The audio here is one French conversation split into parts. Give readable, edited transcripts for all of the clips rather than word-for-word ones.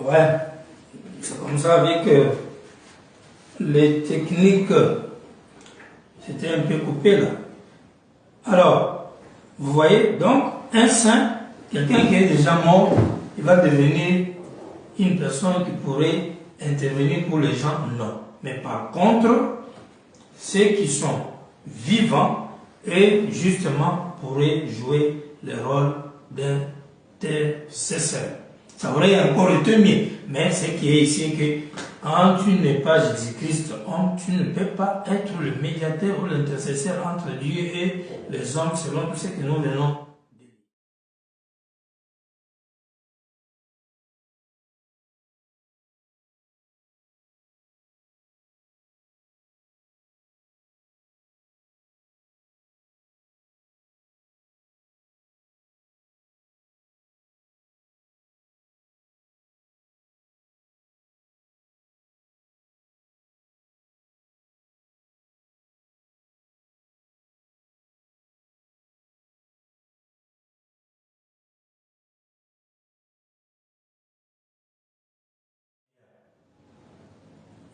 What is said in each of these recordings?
Ouais, c'est comme ça avec les techniques, c'était un peu coupé là. Alors, vous voyez, donc, un saint, quelqu'un qui est déjà mort, il va devenir une personne qui pourrait intervenir pour les gens, non. Mais par contre, ceux qui sont vivants, et justement, pourraient jouer le rôle d'intercesseur. Ça aurait encore été mieux. Mais ce qui est ici, que quand tu n'es pas Jésus-Christ, tu ne peux pas être le médiateur ou l'intercesseur entre Dieu et les hommes, selon tout ce que nous venons.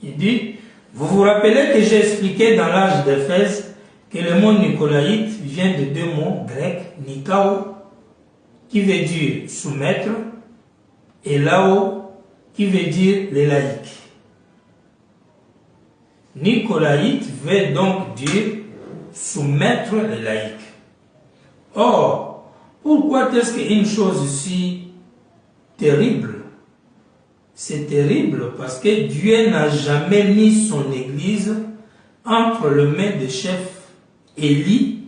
Il dit, vous vous rappelez que j'ai expliqué dans l'âge d'Éphèse que le mot nicolaïte vient de deux mots grecs, nikao, qui veut dire soumettre, et lao, qui veut dire les laïcs. Nicolaïte veut donc dire soumettre les laïcs. Or, pourquoi est-ce qu'une chose si terrible? C'est terrible parce que Dieu n'a jamais mis son église entre les mains des chefs Élie.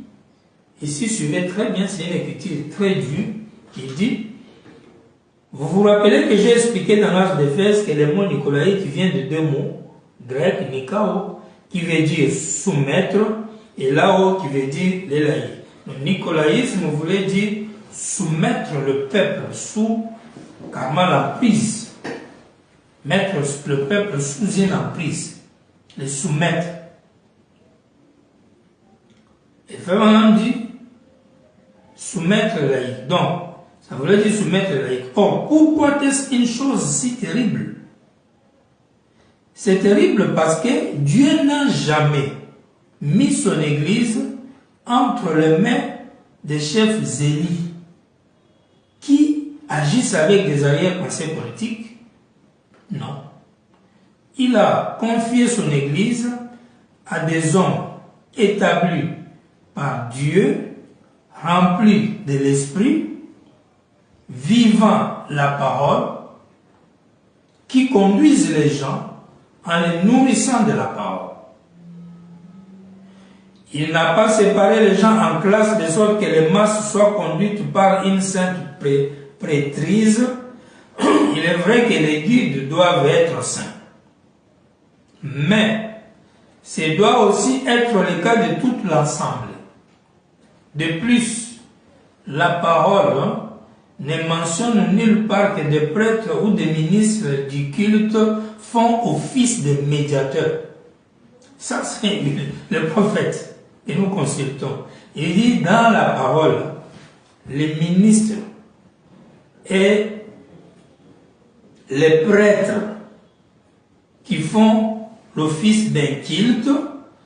Ici, suivez très bien, c'est une écriture très dure qui dit, vous vous rappelez que j'ai expliqué dans l'âge d'Éphèse que le mot nicolaïte vient de deux mots grecs, nikao, qui veut dire soumettre, et lao, qui veut dire les laïcs. Le nicolaïsme voulait dire soumettre le peuple sous carrément l'emprise. Mettre le peuple sous une emprise, les soumettre. Et vraiment dit soumettre les laïcs. Donc, ça voulait dire soumettre les laïcs. Or, pourquoi est-ce une chose si terrible? C'est terrible parce que Dieu n'a jamais mis son église entre les mains des chefs zélis qui agissent avec des arrière-pensées politiques. Non. Il a confié son église à des hommes établis par Dieu, remplis de l'esprit, vivant la parole, qui conduisent les gens en les nourrissant de la parole. Il n'a pas séparé les gens en classes de sorte que les masses soient conduites par une sainte prêtrise. Il est vrai que les guides doivent être saints. Mais ce doit aussi être le cas de tout l'ensemble. De plus, la parole ne mentionne nulle part que des prêtres ou des ministres du culte font office de médiateurs. Ça, c'est le prophète que nous consultons. Il dit dans la parole, les ministres et les prêtres qui font l'office d'un culte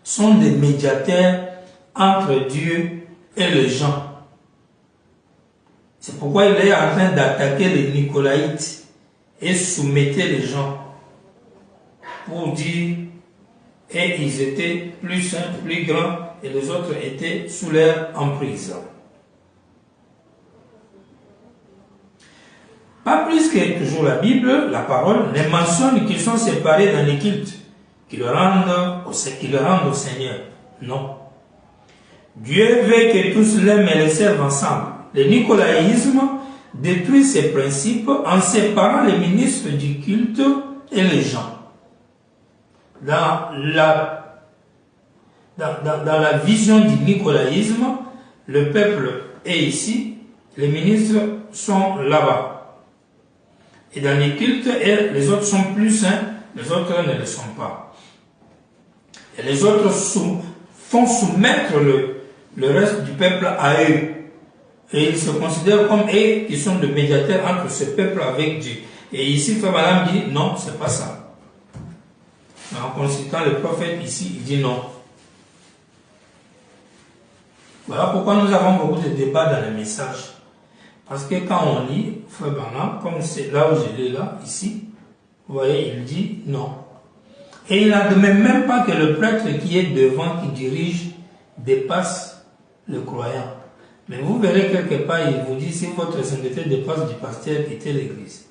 sont des médiateurs entre Dieu et les gens. C'est pourquoi il est en train d'attaquer les nicolaïtes et soumettait les gens pour dire, et ils étaient plus saints, plus grands, et les autres étaient sous leur emprise. Pas plus que toujours la Bible, la parole, ne mentionne qu'ils sont séparés dans les cultes, qui le rendent au Seigneur. Non. Dieu veut que tous l'aiment et le servent ensemble. Le nicolaïsme détruit ces principes en séparant les ministres du culte et les gens. Dans la vision du nicolaïsme, le peuple est ici, les ministres sont là-bas. Et dans les cultes, les autres sont plus saints, les autres ne le sont pas. Et les autres font soumettre le reste du peuple à eux. Et ils se considèrent comme eux qui sont le médiateur entre ce peuple avec Dieu. Et ici, Frère Branham dit non, c'est pas ça. En consultant le prophète ici, il dit non. Voilà pourquoi nous avons beaucoup de débats dans les messages. Parce que quand on lit Frère Branham, comme c'est là où je l'ai là, ici, vous voyez, il dit non. Et il n'admet même pas que le prêtre qui est devant, qui dirige, dépasse le croyant. Mais vous verrez quelque part, il vous dit, si votre sainteté dépasse du pasteur, quittez l'église.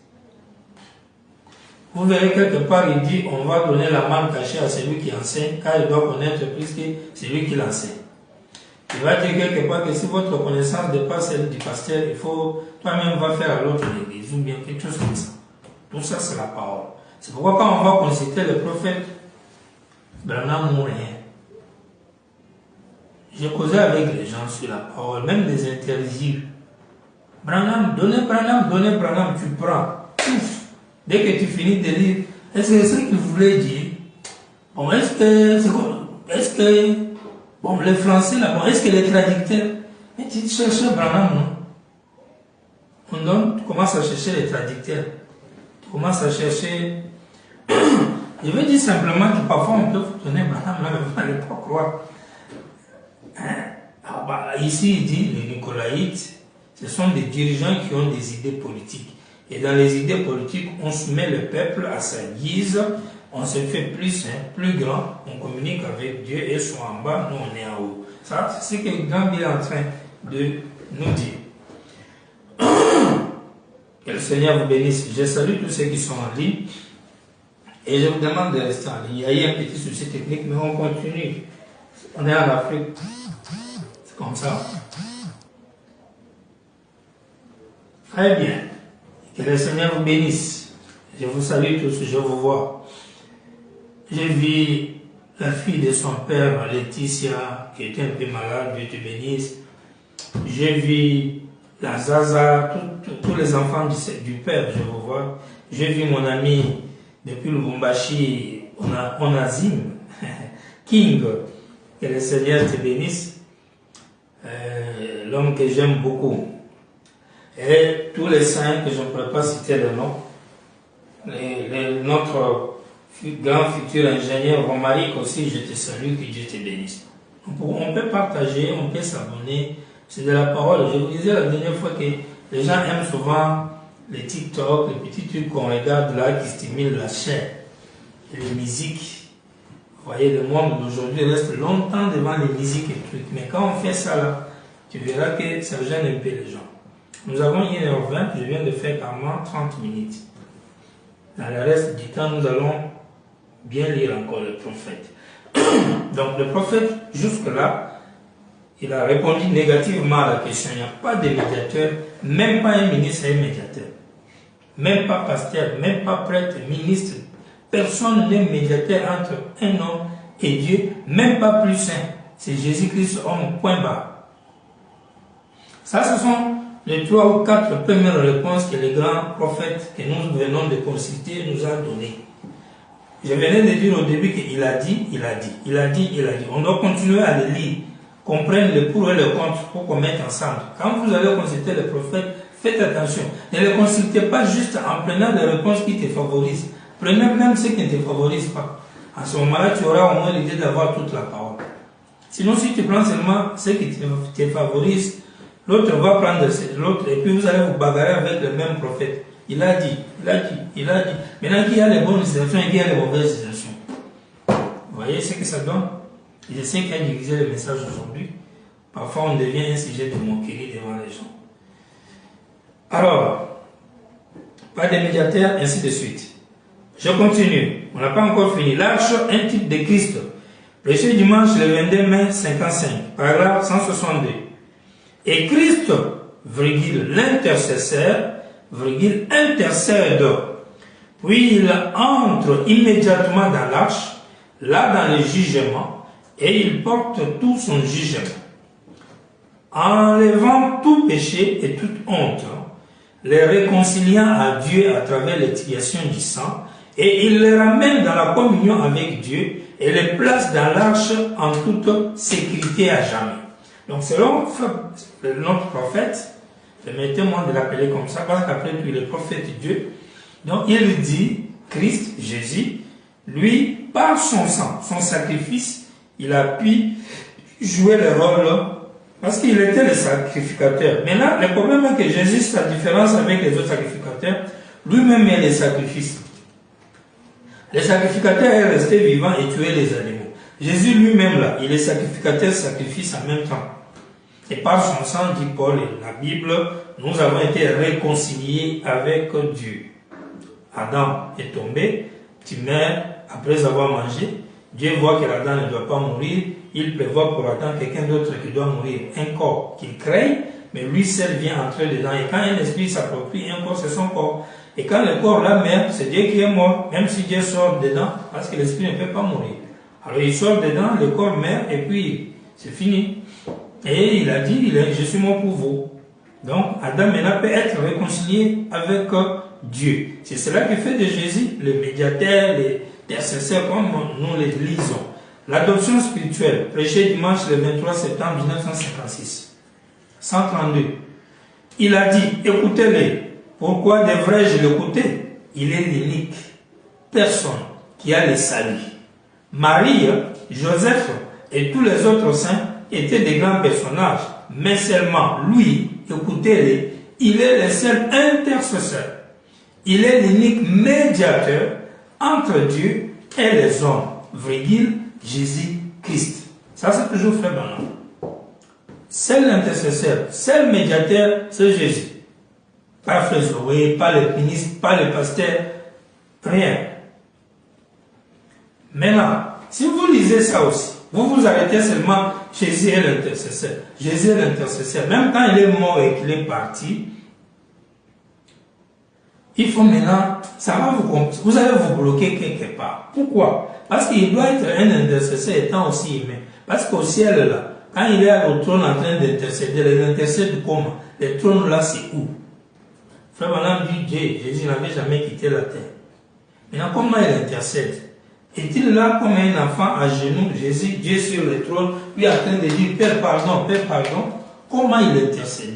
Vous verrez quelque part, il dit, on va donner la manne cachée à celui qui enseigne, car il doit connaître plus que celui qui l'enseigne. Il va dire quelque part que si votre connaissance dépasse celle du pasteur, il faut, toi-même, va faire à l'autre église, ou bien quelque chose comme ça. Tout ça, c'est la parole. C'est pourquoi quand on va consulter le prophète, Branham ou rien. J'ai causé avec les gens sur la parole, même les interdire. Branham, donnez Branham, tu prends. Ouf. Dès que tu finis de lire, est-ce que c'est ce qu'il voulait dire? Bon, est-ce que, bon, les Français là, bon, est-ce que les traducteurs, mais tu cherches Branham, non? On donne, tu commences à chercher les traducteurs. Tu commences à chercher. Je veux dire simplement que parfois on peut vous donner Branham là, mais vous n'allez pas croire. Ah bah, ici, il dit, les Nicolaïtes, ce sont des dirigeants qui ont des idées politiques. Et dans les idées politiques, on soumet le peuple à sa guise, on se fait plus grand, on communique avec Dieu, et soit en bas, nous on est en haut. Ça, c'est ce que le grand est en train de nous dire. Que le Seigneur vous bénisse. Je salue tous ceux qui sont en ligne. Et je vous demande de rester en ligne. Il y a eu un petit souci technique, mais on continue. On est en Afrique. C'est comme ça. Très bien. Que le Seigneur vous bénisse. Je vous salue tous, je vous vois. J'ai vu la fille de son père, Laetitia, qui était un peu malade, Dieu te bénisse. J'ai vu la Zaza, tous les enfants du père, je vous vois. J'ai vu mon ami depuis Lubumbashi, Onazim, King. Que le Seigneur te bénisse. L'homme que j'aime beaucoup. Et tous les saints que je ne pourrais pas citer le nom. Notre grand futur ingénieur Romaric aussi, je te salue, que Dieu te bénisse. On peut partager, on peut s'abonner. C'est de la parole. Je vous disais la dernière fois que les gens aiment souvent les TikTok, les petits trucs qu'on regarde là qui stimulent la chair. Les musiques. Vous voyez, le monde d'aujourd'hui reste longtemps devant les musiques et trucs. Mais quand on fait ça là, tu verras que ça gêne un peu les gens. Nous avons 1h20, je viens de faire carrément 30 minutes. Dans le reste du temps, nous allons bien lire encore le prophète. Donc le prophète, jusque-là, il a répondu négativement à la question. Il n'y a pas de médiateur, même pas un ministre et un médiateur. Même pas pasteur, même pas prêtre, ministre. Personne n'est médiateur entre un homme et Dieu, même pas plus saint. C'est Jésus-Christ, homme, point barre. Ça, ce sont les 3 ou 4 premières réponses que les grands prophètes que nous venons de consulter nous a données. Je venais de dire au début qu'il a dit, il a dit, il a dit, il a dit. On doit continuer à le lire, qu'on prenne le pour et le contre pour qu'on mette ensemble. Quand vous allez consulter le prophète, faites attention. Ne le consultez pas juste en prenant des réponses qui te favorisent. Prenez même ceux qui ne te favorisent pas. À ce moment-là, tu auras au moins l'idée d'avoir toute la parole. Sinon, si tu prends seulement ceux qui te favorisent, l'autre va prendre l'autre et puis vous allez vous bagarrer avec le même prophète. Il a dit, il a dit, il a dit. Maintenant, qui a les bonnes situations et qui a les mauvaises situations? Vous voyez ce que ça donne? Je sais qu'il y a divisé le message aujourd'hui. Parfois, on devient un sujet de moquerie devant les gens. Alors, pas de médiateur, ainsi de suite. Je continue. On n'a pas encore fini. L'arche, un type de Christ. Prêché dimanche le 22 mai 55, paragraphe 162. Et Christ, l'intercesseur, intercède. Puis il entre immédiatement dans l'arche, là dans le jugement, et il porte tout son jugement. Enlevant tout péché et toute honte, les réconciliant à Dieu à travers l'expiation du sang, et il les ramène dans la communion avec Dieu et les place dans l'arche en toute sécurité à jamais. Donc selon notre prophète, permettez-moi de l'appeler comme ça, parce qu'après tout il est prophète de Dieu. Donc il dit, Christ, Jésus, lui, par son sang, son sacrifice, il a pu jouer le rôle, parce qu'il était le sacrificateur. Maintenant, le problème est que Jésus, sa différence avec les autres sacrificateurs, lui-même est le sacrifice. Les sacrificateurs est resté vivant et tué les animaux. Jésus lui-même, là, il est sacrificateur, sacrifice en même temps. Et par son sang, dit Paul et la Bible, nous avons été réconciliés avec Dieu. Adam est tombé, tu meurs après avoir mangé. Dieu voit que l'Adam ne doit pas mourir, il prévoit pour Adam quelqu'un d'autre qui doit mourir. Un corps qu'il crée, mais lui seul vient entrer dedans. Et quand un esprit s'approprie un corps, c'est son corps. Et quand le corps là meurt, c'est Dieu qui est mort, même si Dieu sort dedans, parce que l'esprit ne peut pas mourir. Alors il sort dedans, le corps meurt, et puis c'est fini. Et il a dit, je suis mort pour vous. Donc Adam maintenant peut être réconcilié avec Dieu. C'est cela qui fait de Jésus le médiateur, l'intercesseur, comme nous les lisons. L'adoption spirituelle, prêché dimanche le 23 septembre 1956. 132. Il a dit, écoutez-les. Pourquoi devrais-je l'écouter? Il est l'unique personne qui a le salut. Marie, Joseph et tous les autres saints étaient des grands personnages, mais seulement lui, écoutez-les, il est le seul intercesseur. Il est l'unique médiateur entre Dieu et les hommes, virgule, Jésus-Christ. Ça, c'est toujours frère Branham. Seul intercesseur, seul médiateur, c'est Jésus. Pas frère Zoé, pas le ministre, pas le pasteur, rien. Maintenant, si vous lisez ça aussi, vous vous arrêtez seulement, Jésus est l'intercesseur. Jésus est l'intercesseur. Même quand il est mort et qu'il est parti, il faut maintenant, ça va vous allez vous bloquer quelque part. Pourquoi? Parce qu'il doit être un intercesseur étant aussi humain. Parce qu'au ciel là, quand il est au trône en train d'intercéder, il intercède comment? Le trône là, c'est où? Frère Branham dit Dieu, Jésus n'avait jamais quitté la terre. Maintenant, comment il intercède? Est-il là comme un enfant à genoux, Jésus, Dieu sur le trône, lui en train de dire Père pardon, comment il intercède?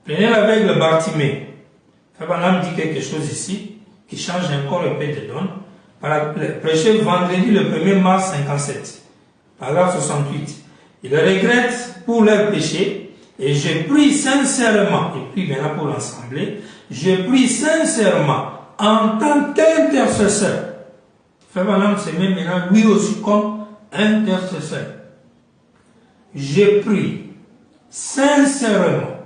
Prenez l'aveugle Bartimée. Frère Branham dit quelque chose ici qui change encore un peu de donne. Prêché vendredi le 1er mars 57, paragraphe 68. Il regrette pour leurs péchés et je prie sincèrement, et puis maintenant pour l'Assemblée, je prie sincèrement en tant qu'intercesseur. Frère Branham se met maintenant lui aussi comme intercesseur. Je prie sincèrement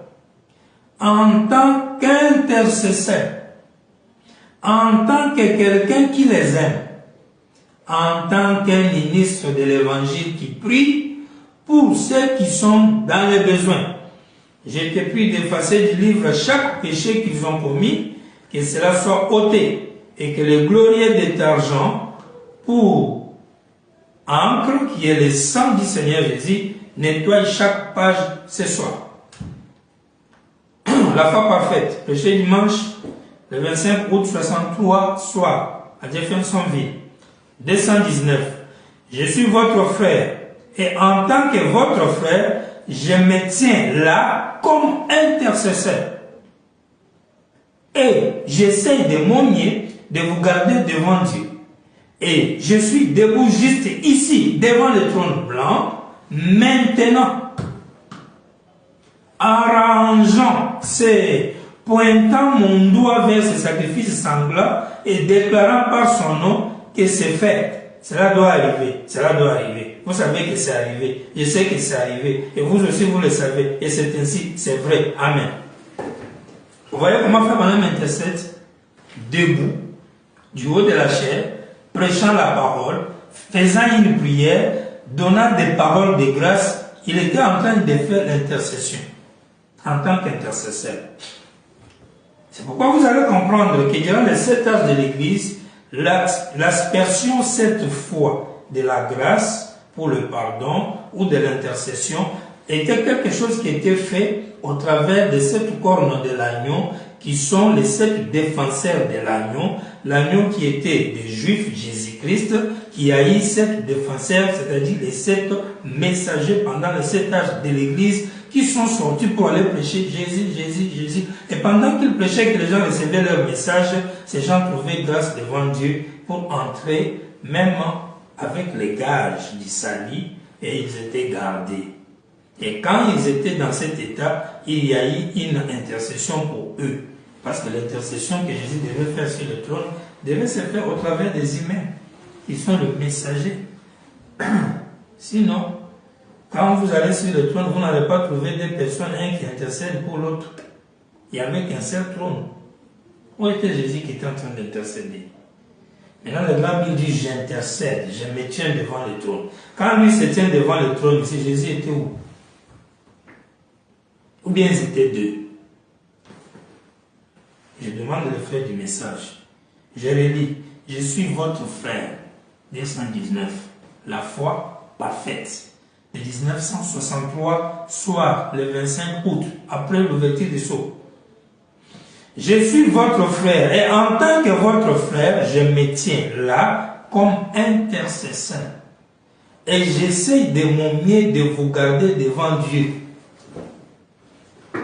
en tant qu'intercesseur, en tant que quelqu'un qui les aime, en tant qu'un ministre de l'Évangile qui prie pour ceux qui sont dans les besoins. Je te prie d'effacer du livre chaque péché qu'ils ont commis, que cela soit ôté, et que le glorieux détergent pour encre, qui est le sang du Seigneur Jésus, nettoie chaque page ce soir. La foi parfaite, prêché dimanche, le 25 août 63 soir, à Jeffersonville. 219. Je suis votre frère, et en tant que votre frère, je me tiens là comme intercesseur. Et j'essaie de mon mieux de vous garder devant Dieu. Et je suis debout juste ici, devant le trône blanc, maintenant, arrangeant, pointant mon doigt vers ce sacrifice sanglant et déclarant par son nom que c'est fait. Cela doit arriver, cela doit arriver. Vous savez que c'est arrivé, je sais que c'est arrivé, et vous aussi vous le savez, et c'est ainsi, c'est vrai. Amen. Vous voyez comment Frère Branham intercède? Debout, du haut de la chair, prêchant la parole, faisant une prière, donnant des paroles de grâce. Il était en train de faire l'intercession en tant qu'intercesseur. C'est pourquoi vous allez comprendre que durant les 7 âges de l'Église, l'aspersion 7 fois de la grâce pour le pardon ou de l'intercession était quelque chose qui était fait au travers des 7 cornes de l'agneau qui sont les 7 défenseurs de l'agneau qui était des Juifs, Jésus-Christ, qu'il y a eu 7 défenseurs, c'est-à-dire les 7 messagers pendant les 7 âges de l'Église qui sont sortis pour aller prêcher Jésus, Jésus, Jésus. Et pendant qu'ils prêchaient, que les gens recevaient leur message, ces gens trouvaient grâce devant Dieu pour entrer, même avec les gages du salut, et ils étaient gardés. Et quand ils étaient dans cet état, il y a eu une intercession pour eux. Parce que l'intercession que Jésus devait faire sur le trône devait se faire au travers des humains. Ils sont le messager. Sinon, quand vous allez sur le trône, vous n'allez pas trouver deux personnes, un qui intercède pour l'autre. Il n'y avait qu'un seul trône. Où était Jésus qui était en train d'intercéder? Maintenant, le grand Bible dit, j'intercède, je me tiens devant le trône. Quand lui se tient devant le trône, ici, Jésus était où? Ou bien ils étaient deux? Je demande le frère du message. Je relis, je suis votre frère, 219, la foi parfaite, de 1963, soir, le 25 août, après l'ouverture des sceaux. Je suis votre frère, et en tant que votre frère, je me tiens là comme intercesseur. Et j'essaie de mon mieux de vous garder devant Dieu.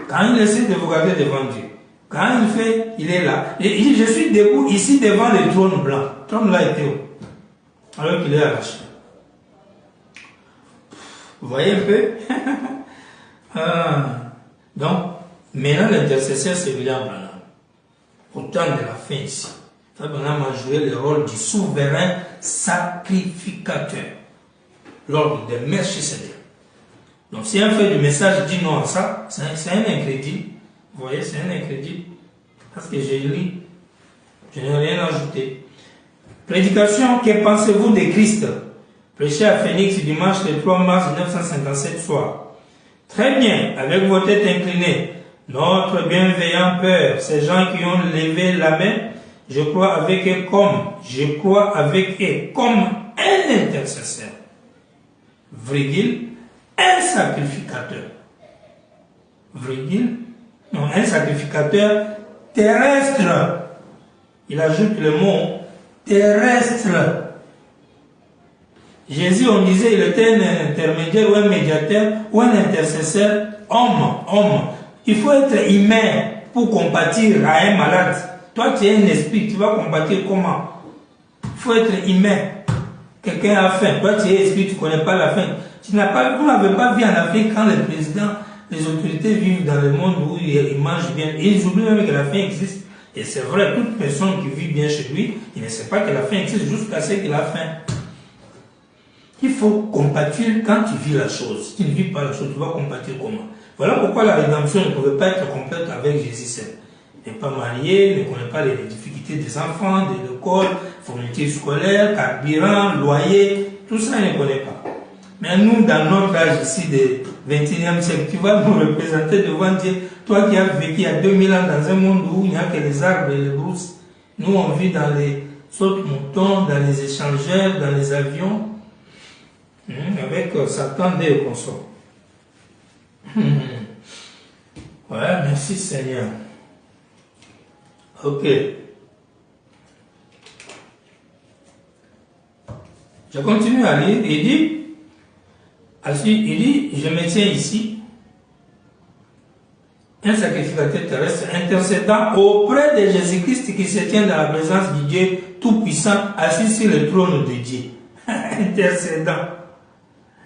Quand il essaie de vous garder devant Dieu, quand il fait, il est là. Et je suis debout ici devant le trône blanc. Le trône là était où? Alors qu'il est arraché. Vous voyez un peu? Donc, maintenant l'intercesseur c'est William Branham. Au temps de la fin ici. Branham a joué le rôle du souverain sacrificateur. L'ordre de Melchisedec. Donc si un fait du message dit non à ça, c'est un incrédule. Vous voyez, c'est un incrédule. Parce que j'ai lu, je n'ai rien ajouté. Prédication, que pensez-vous de Christ? Prêché à Phoenix dimanche le 3 mars 1957 soir. Très bien, avec vos têtes inclinées. Notre bienveillant Père, ces gens qui ont levé la main, je crois avec eux comme un intercesseur. Virgule, un sacrificateur. Virgule, non, un sacrificateur terrestre. Il ajoute le mot terrestre. Jésus, on disait, il était un intermédiaire ou un médiateur ou un intercesseur, homme. Il faut être humain pour compatir à un malade. Toi, tu es un esprit, tu vas compatir comment? Il faut être humain. Quelqu'un a faim. Toi, tu es esprit, tu ne connais pas la faim. Vous n'avez pas vu en Afrique quand les présidents, les autorités vivent dans le monde où ils mangent bien. Et ils oublient même que la faim existe. Et c'est vrai, toute personne qui vit bien chez lui, il ne sait pas que la faim existe jusqu'à ce qu'il a faim. Il faut compatir quand tu vis la chose. Si tu ne vis pas la chose, tu vas compatir comment? Voilà pourquoi la rédemption ne pouvait pas être complète avec Jésus seul. Il n'est pas marié, il ne connaît pas les difficultés des enfants, de l'école, fourniture scolaire, carburant, loyer, tout ça il ne connaît pas. Mais nous, dans notre âge ici du 21e siècle, tu vas nous représenter devant Dieu, toi qui as vécu il y a 2000 ans dans un monde où il n'y a que les arbres et les brousses. Nous, on vit dans les sautes-moutons, dans les échangeurs, dans les avions, avec Satan et consorts. Ouais, merci Seigneur. Ok. Je continue à lire. Il dit, je me tiens ici, un sacrificateur terrestre intercédant auprès de Jésus-Christ qui se tient dans la présence du Dieu Tout-Puissant, assis sur le trône de Dieu. Intercédant.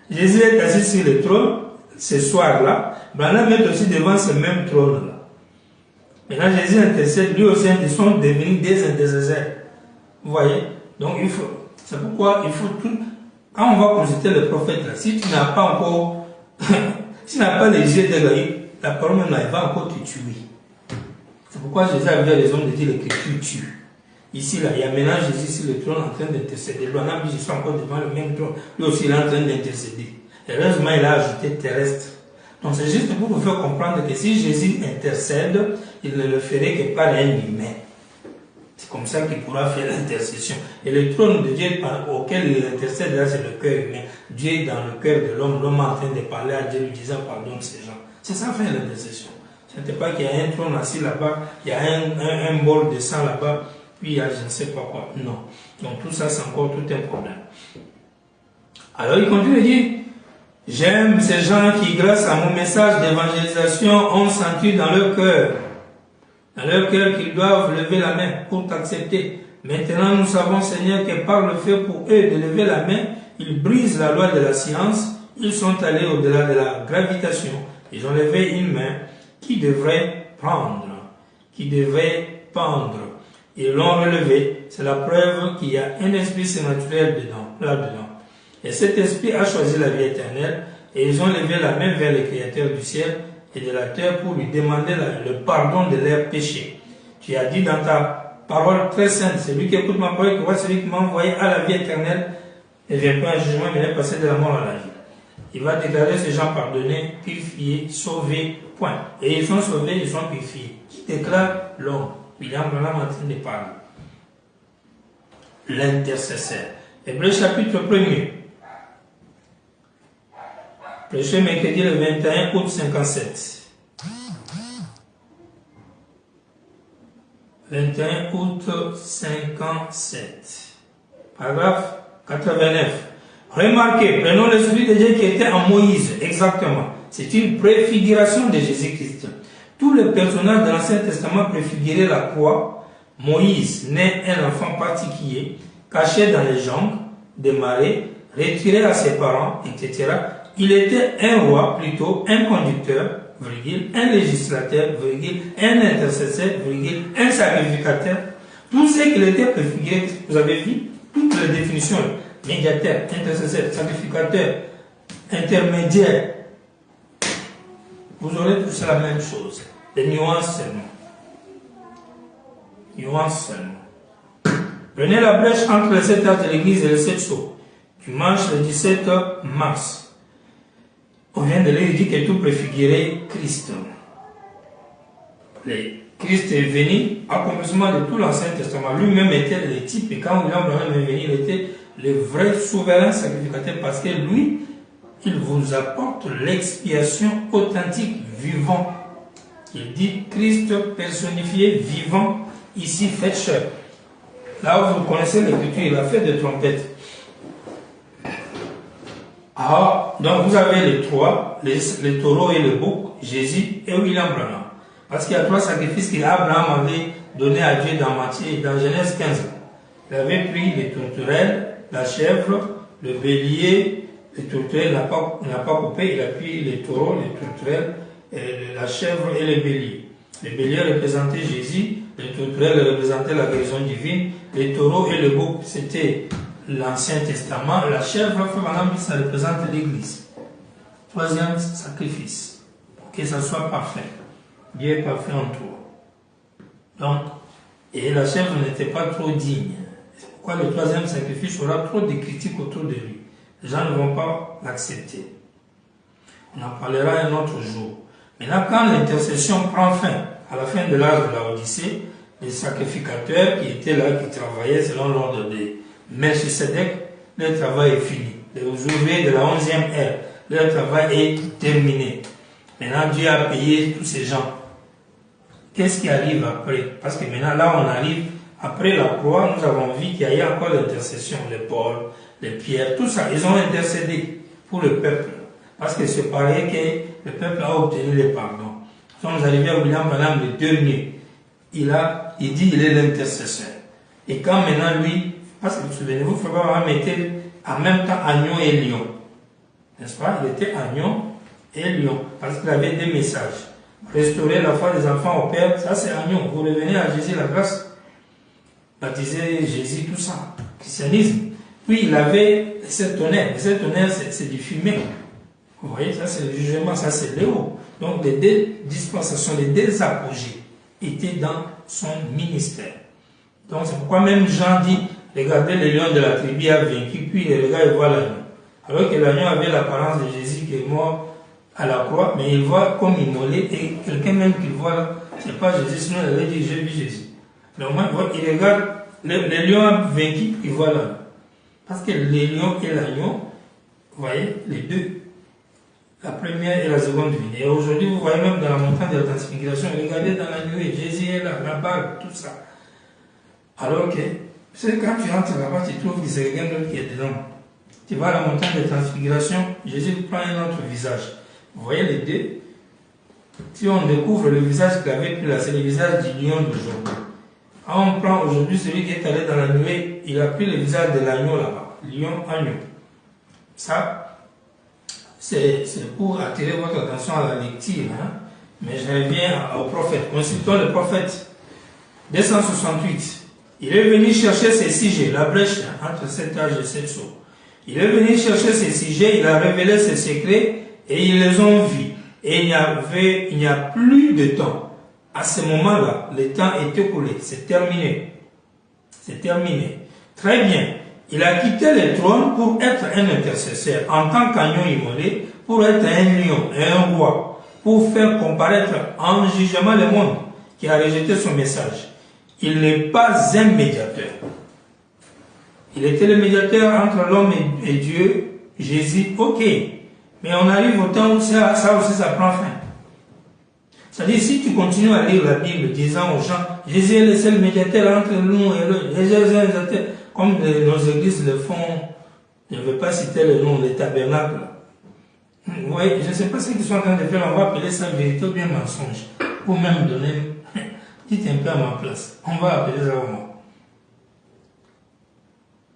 Jésus est assis sur le trône ce soir-là. Branham est aussi devant ce même trône-là. Maintenant, Jésus intercède, lui aussi, ils sont devenus des intercesseurs. Vous voyez? Donc, c'est pourquoi il faut tout. Quand on va consulter le prophète, là, si tu n'as pas encore, si tu n'as pas les yeux de l'œil, la parole même, elle va encore te tuer. C'est pourquoi Jésus avait raison de dire l'écriture tue. Ici, là, il y a maintenant Jésus sur le trône en train d'intercéder. Lui, on a dit, je suis encore devant le même trône. Lui aussi, il est en train d'intercéder. Heureusement, il a ajouté terrestre. Donc, c'est juste pour vous faire comprendre que si Jésus intercède, il ne le ferait que par un humain. C'est comme ça qu'il pourra faire l'intercession. Et le trône de Dieu auquel il intercède, là, c'est le cœur humain. Dieu est dans le cœur de l'homme. L'homme est en train de parler à Dieu, lui disant pardonne ces gens. C'est ça faire l'intercession. Ce n'est pas qu'il y a un trône assis là-bas, il y a un bol de sang là-bas, puis il y a je ne sais pas quoi. Non. Donc tout ça, c'est encore tout un problème. Alors il continue de dire, j'aime ces gens qui, grâce à mon message d'évangélisation, ont senti dans leur cœur qu'ils doivent lever la main pour t'accepter. Maintenant, nous savons, Seigneur, que par le fait pour eux de lever la main, ils brisent la loi de la science, ils sont allés au-delà de la gravitation. Ils ont levé une main qui devrait pendre. Ils l'ont relevé. C'est la preuve qu'il y a un esprit surnaturel là-dedans. Et cet esprit a choisi la vie éternelle et ils ont levé la main vers le Créateur du ciel et de la terre pour lui demander le pardon de leurs péchés. Tu as dit dans ta parole très sainte, celui qui écoute ma parole, qui voit celui qui m'a envoyé à la vie éternelle, ne vient pas un jugement, mais est passé de la mort à la vie. Il va déclarer ces gens pardonnés, purifiés, sauvés, point. Et ils sont sauvés, ils sont purifiés. Qui déclare l'homme? William Branham en train de parler. L'intercesseur. Hébreux chapitre 1er. Prêché mercredi le 21 août 57. 21 août 57. Paragraphe 89. Remarquez, prenons l'Esprit de Dieu qui était en Moïse, exactement. C'est une préfiguration de Jésus-Christ. Tous les personnages de l'Ancien Testament préfiguraient la croix. Moïse, né un enfant particulier, caché dans les jungles, des marais, retiré à ses parents, etc. Il était un roi, plutôt un conducteur, un législateur, un intercesseur, un sacrificateur. Tout ce qu'il était préfiguré, vous avez vu, toutes les définitions, médiateur, intercesseur, sacrificateur, intermédiaire, vous aurez tous la même chose, des nuances seulement. Prenez la brèche entre le 7 heures de l'église et le 7 sceaux. Dimanche le 17 mars. On vient de lui dire que tout préfigurait Christ. Christ est venu, accomplissement de tout l'Ancien Testament. Lui-même était le type, et quand William Branham est venu, il était le vrai souverain sacrificateur parce que lui, il vous apporte l'expiation authentique, vivant. Il dit Christ personnifié, vivant, ici fait chair. Là où vous connaissez l'écriture, il a fait des trompettes. Ah, donc vous avez les trois, les taureaux et le bouc, Jésus et William Branham. Parce qu'il y a trois sacrifices qu'Abraham avait donnés à Dieu dans Genèse 15. Il avait pris les tourterelles, la chèvre, le bélier, les tourterelles n'a pas coupé, il a pris les taureaux, les tourterelles, la chèvre et le bélier. Le bélier représentait Jésus, les tourterelles représentaient la guérison divine, les taureaux et le bouc c'était l'Ancien Testament, la chèvre, ça représente l'Église. Troisième sacrifice, pour que ça soit parfait. Dieu est parfait en toi. Donc, et la chèvre n'était pas trop digne. C'est pourquoi le troisième sacrifice aura trop de critiques autour de lui. Les gens ne vont pas l'accepter. On en parlera un autre jour. Maintenant, quand l'intercession prend fin, à la fin de l'âge de la Odyssée, les sacrificateurs qui étaient là, qui travaillaient selon l'ordre de Melchisedec, leur travail est fini. Les ouvriers de la 11e ère, leur travail est terminé. Maintenant, Dieu a payé tous ces gens. Qu'est-ce qui arrive après? Parce que maintenant, là, on arrive, après la croix, nous avons vu qu'il y a eu encore l'intercession, les Paul, les Pierre, tout ça. Ils ont intercédé pour le peuple. Parce que c'est pareil que le peuple a obtenu le pardon. Quand nous arrivons à William Branham, le dernier, il dit qu'il est l'intercesseur. Et quand maintenant, lui, parce que vous souvenez-vous, Frère Branham était en même temps agneau et lion. N'est-ce pas? Il était agneau et lion. Parce qu'il avait des messages. Restaurer la foi des enfants au Père, ça c'est agneau. Vous revenez à Jésus la grâce. Baptiser Jésus, tout ça. Christianisme. Puis il avait les sept tonnerres. Les sept tonnerres, c'est du fumée. Vous voyez, ça c'est le jugement, ça c'est Léo. Donc les deux dispensations, les deux apogées étaient dans son ministère. Donc c'est pourquoi même Jean dit, regardez le lion de la tribu a vaincu, puis il regarde et voit l'agneau. Alors que l'agneau avait l'apparence de Jésus qui est mort à la croix, mais il voit comme immolé, et quelqu'un même qui voit là, c'est pas Jésus, sinon il avait dit j'ai vu Jésus. Donc il regarde, le lion a vaincu, il voit l'agneau. Parce que le lion et l'agneau, vous voyez, les deux, la première et la seconde vie. Et aujourd'hui, vous voyez même dans la montagne de la transfiguration, regardez dans la nuée, Jésus est là, la barbe, tout ça. Alors que, c'est quand tu rentres là-bas, tu trouves que c'est quelqu'un d'autre qui est dedans. Tu vas à la montagne de transfiguration, Jésus prend un autre visage. Vous voyez les deux? Si on découvre le visage qu'il avait pris là, c'est le visage du lion d'aujourd'hui. Quand on prend aujourd'hui celui qui est allé dans la nuée, il a pris le visage de l'agneau là-bas. Lion, agneau. Ça, c'est pour attirer votre attention à la lecture. Hein? Mais je reviens au prophète. Consultons le prophète. 268. Il est venu chercher ses sujets, la brèche entre cet âge et cette chose. Il est venu chercher ses sujets, il a révélé ses secrets et ils les ont vus. Et il n'y a plus de temps. À ce moment-là, le temps est écoulé, c'est terminé. C'est terminé. Très bien. Il a quitté le trône pour être un intercesseur, en tant qu'agneau immolé, pour être un lion, un roi, pour faire comparaître en jugement le monde qui a rejeté son message. Il n'est pas un médiateur. Il était le médiateur entre l'homme et Dieu, Jésus, ok. Mais on arrive au temps où ça aussi ça prend fin. C'est-à-dire, si tu continues à lire la Bible disant aux gens, Jésus est le seul médiateur entre nous et eux, comme nos églises le font, je ne veux pas citer le nom, les tabernacles. Oui, je ne sais pas ce qu'ils sont en train de faire, on va appeler ça vérité ou bien mensonge. Pour même donner, dites un peu à ma place, on va appeler ça au mot.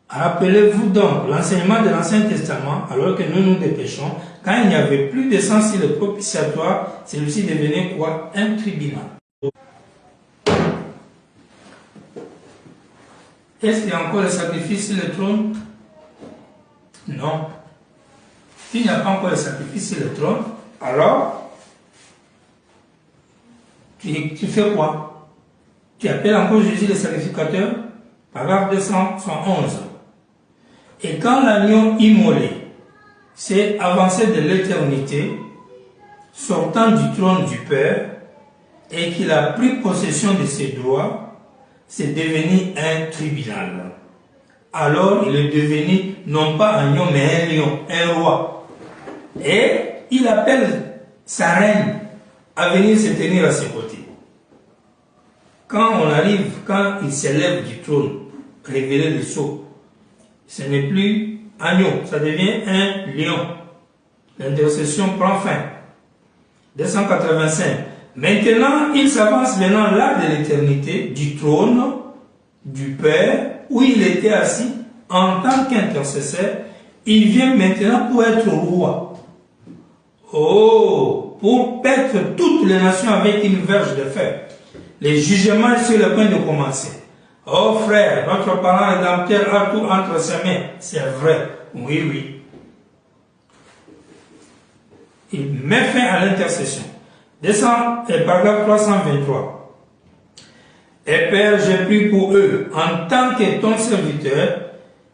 Rappelez-vous donc l'enseignement de l'Ancien Testament, alors que nous nous dépêchons, quand il n'y avait plus de sang sur le propitiatoire, celui-ci devenait quoi? Un tribunal. Est-ce qu'il y a encore le sacrifice sur le trône? Non. S'il n'y a pas encore le sacrifice sur le trône, alors, tu fais quoi? Tu appelles encore Jésus le sacrificateur? Paragraphe 211. Et quand l'agneau immolé s'est avancé de l'éternité, sortant du trône du Père, et qu'il a pris possession de ses droits, c'est devenu un tribunal. Alors il est devenu non pas un agneau, mais un lion, un roi. Et il appelle sa reine à venir se tenir à ses côtés. Quand on arrive, quand il s'élève du trône, révéler le sceau, ce n'est plus agneau, ça devient un lion. L'intercession prend fin. 285. Maintenant, il s'avance maintenant là de l'éternité, du trône du Père, où il était assis en tant qu'intercesseur. Il vient maintenant pour être roi. Oh, pour paître toutes les nations avec une verge de fer. Les jugements sont sur le point de commencer. Oh frère, notre parent rédempteur a tout entre ses mains. C'est vrai. Oui, oui. Il met fin à l'intercession. Descend et paragraphe 323. Et Père, j'ai pris pour eux, en tant que ton serviteur,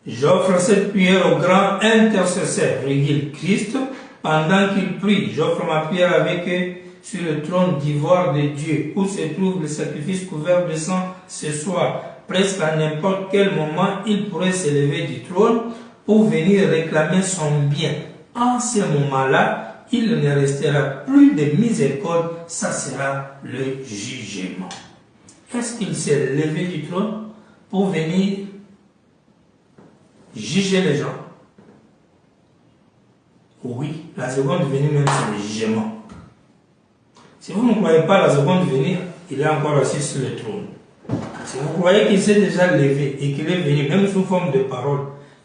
j'offre cette prière au grand intercesseur, Christ, pendant qu'il prie. J'offre ma prière avec eux sur le trône d'ivoire de Dieu, où se trouve le sacrifice couvert de sang ce soir. Presque à n'importe quel moment, il pourrait s'élever du trône pour venir réclamer son bien. En ce moment-là, il ne restera plus de miséricorde, ça sera le jugement. Est-ce qu'il s'est levé du trône pour venir juger les gens? Oui, la seconde venue même c'est le jugement. Si vous ne croyez pas à la seconde venue, il est encore assis sur le trône. Si vous croyez qu'il s'est déjà levé et qu'il est venu, même sous forme de parole,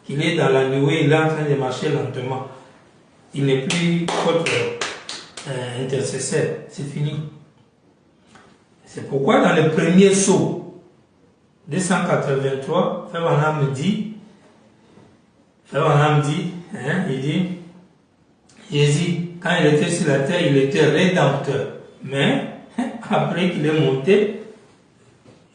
qu'il est dans la nuée, il est en train de marcher lentement, il n'est plus votre intercesseur, c'est fini. C'est pourquoi dans le premier sceau, 283, Frère Branham dit, il dit, Jésus, quand il était sur la terre, il était rédempteur. Mais, après qu'il est monté,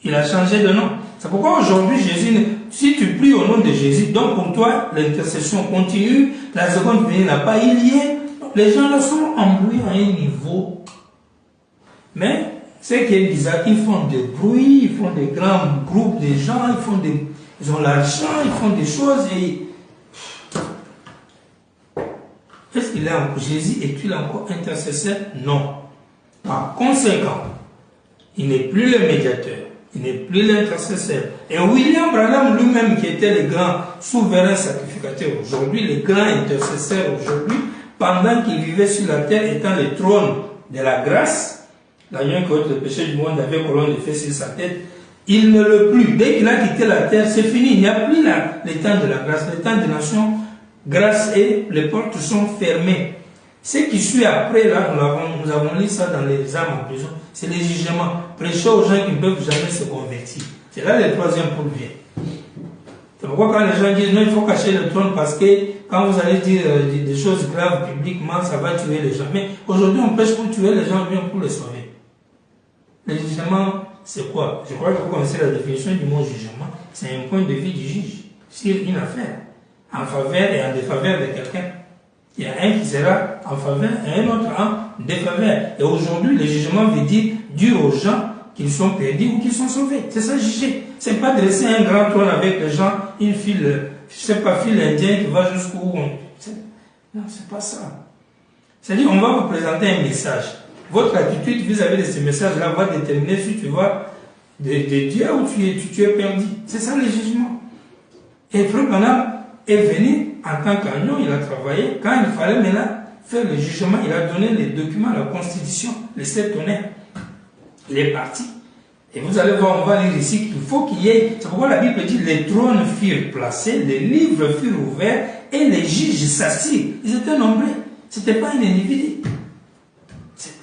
il a changé de nom. C'est pourquoi aujourd'hui, Jésus, si tu pries au nom de Jésus, donc pour toi, l'intercession continue, la seconde venue n'a pas eu lieu. Les gens là sont embrouillés à un niveau. Mais, ce qui est bizarre, ils font des bruits, ils font des grands groupes de gens, ils ont l'argent, ils font des choses et... Est-ce qu'il est encore Jésus? Est-il encore intercesseur? Non. Par conséquent, il n'est plus le médiateur. Il n'est plus l'intercesseur. Et William Branham lui-même, qui était le grand souverain sacrificateur aujourd'hui, le grand intercesseur aujourd'hui, pendant qu'il vivait sur la terre, étant le trône de la grâce, l'agneau qui ôte le péché du monde avait colonne de feu sur sa tête, il ne le plus. Dès qu'il a quitté la terre, c'est fini. Il n'y a plus le temps de la grâce, le temps des nations, grâce et les portes sont fermées. Ce qui suit après, là, nous avons lu ça dans les âmes en prison, c'est les jugements. Prêcher aux gens qui ne peuvent jamais se convertir. C'est là le troisième pôle vient. C'est pourquoi quand les gens disent non, il faut cacher le trône parce que quand vous allez dire des choses graves publiquement, ça va tuer les gens. Mais aujourd'hui, on prêche pour tuer les gens, bien pour les sauver. Le jugement, c'est quoi? Je crois que vous connaissez la définition du mot jugement. C'est un point de vue du juge sur une affaire, en faveur et en défaveur de quelqu'un. Il y a un qui sera en faveur et un autre en défaveur. Et aujourd'hui, le jugement veut dire aux gens qu'ils sont perdus ou qu'ils sont sauvés. C'est ça, juger. C'est pas dresser un grand trône avec les gens, une file, je sais pas, file indien qui va jusqu'où on... Non, c'est pas ça. C'est-à-dire, on va vous présenter un message. Votre attitude vis-à-vis de ce message-là va déterminer si tu vas de Dieu ou tu es perdu. C'est ça le jugement. Et Frère Branham est venu en tant qu'agneau, il a travaillé. Quand il fallait maintenant faire le jugement, il a donné les documents, la constitution, les 7 tonnerres. Il est parti. Et vous allez voir, on va lire ici qu'il faut qu'il y ait... C'est pourquoi la Bible dit les trônes furent placés, les livres furent ouverts et les juges s'assirent. Ils étaient nombreux. Ce n'était pas un individu.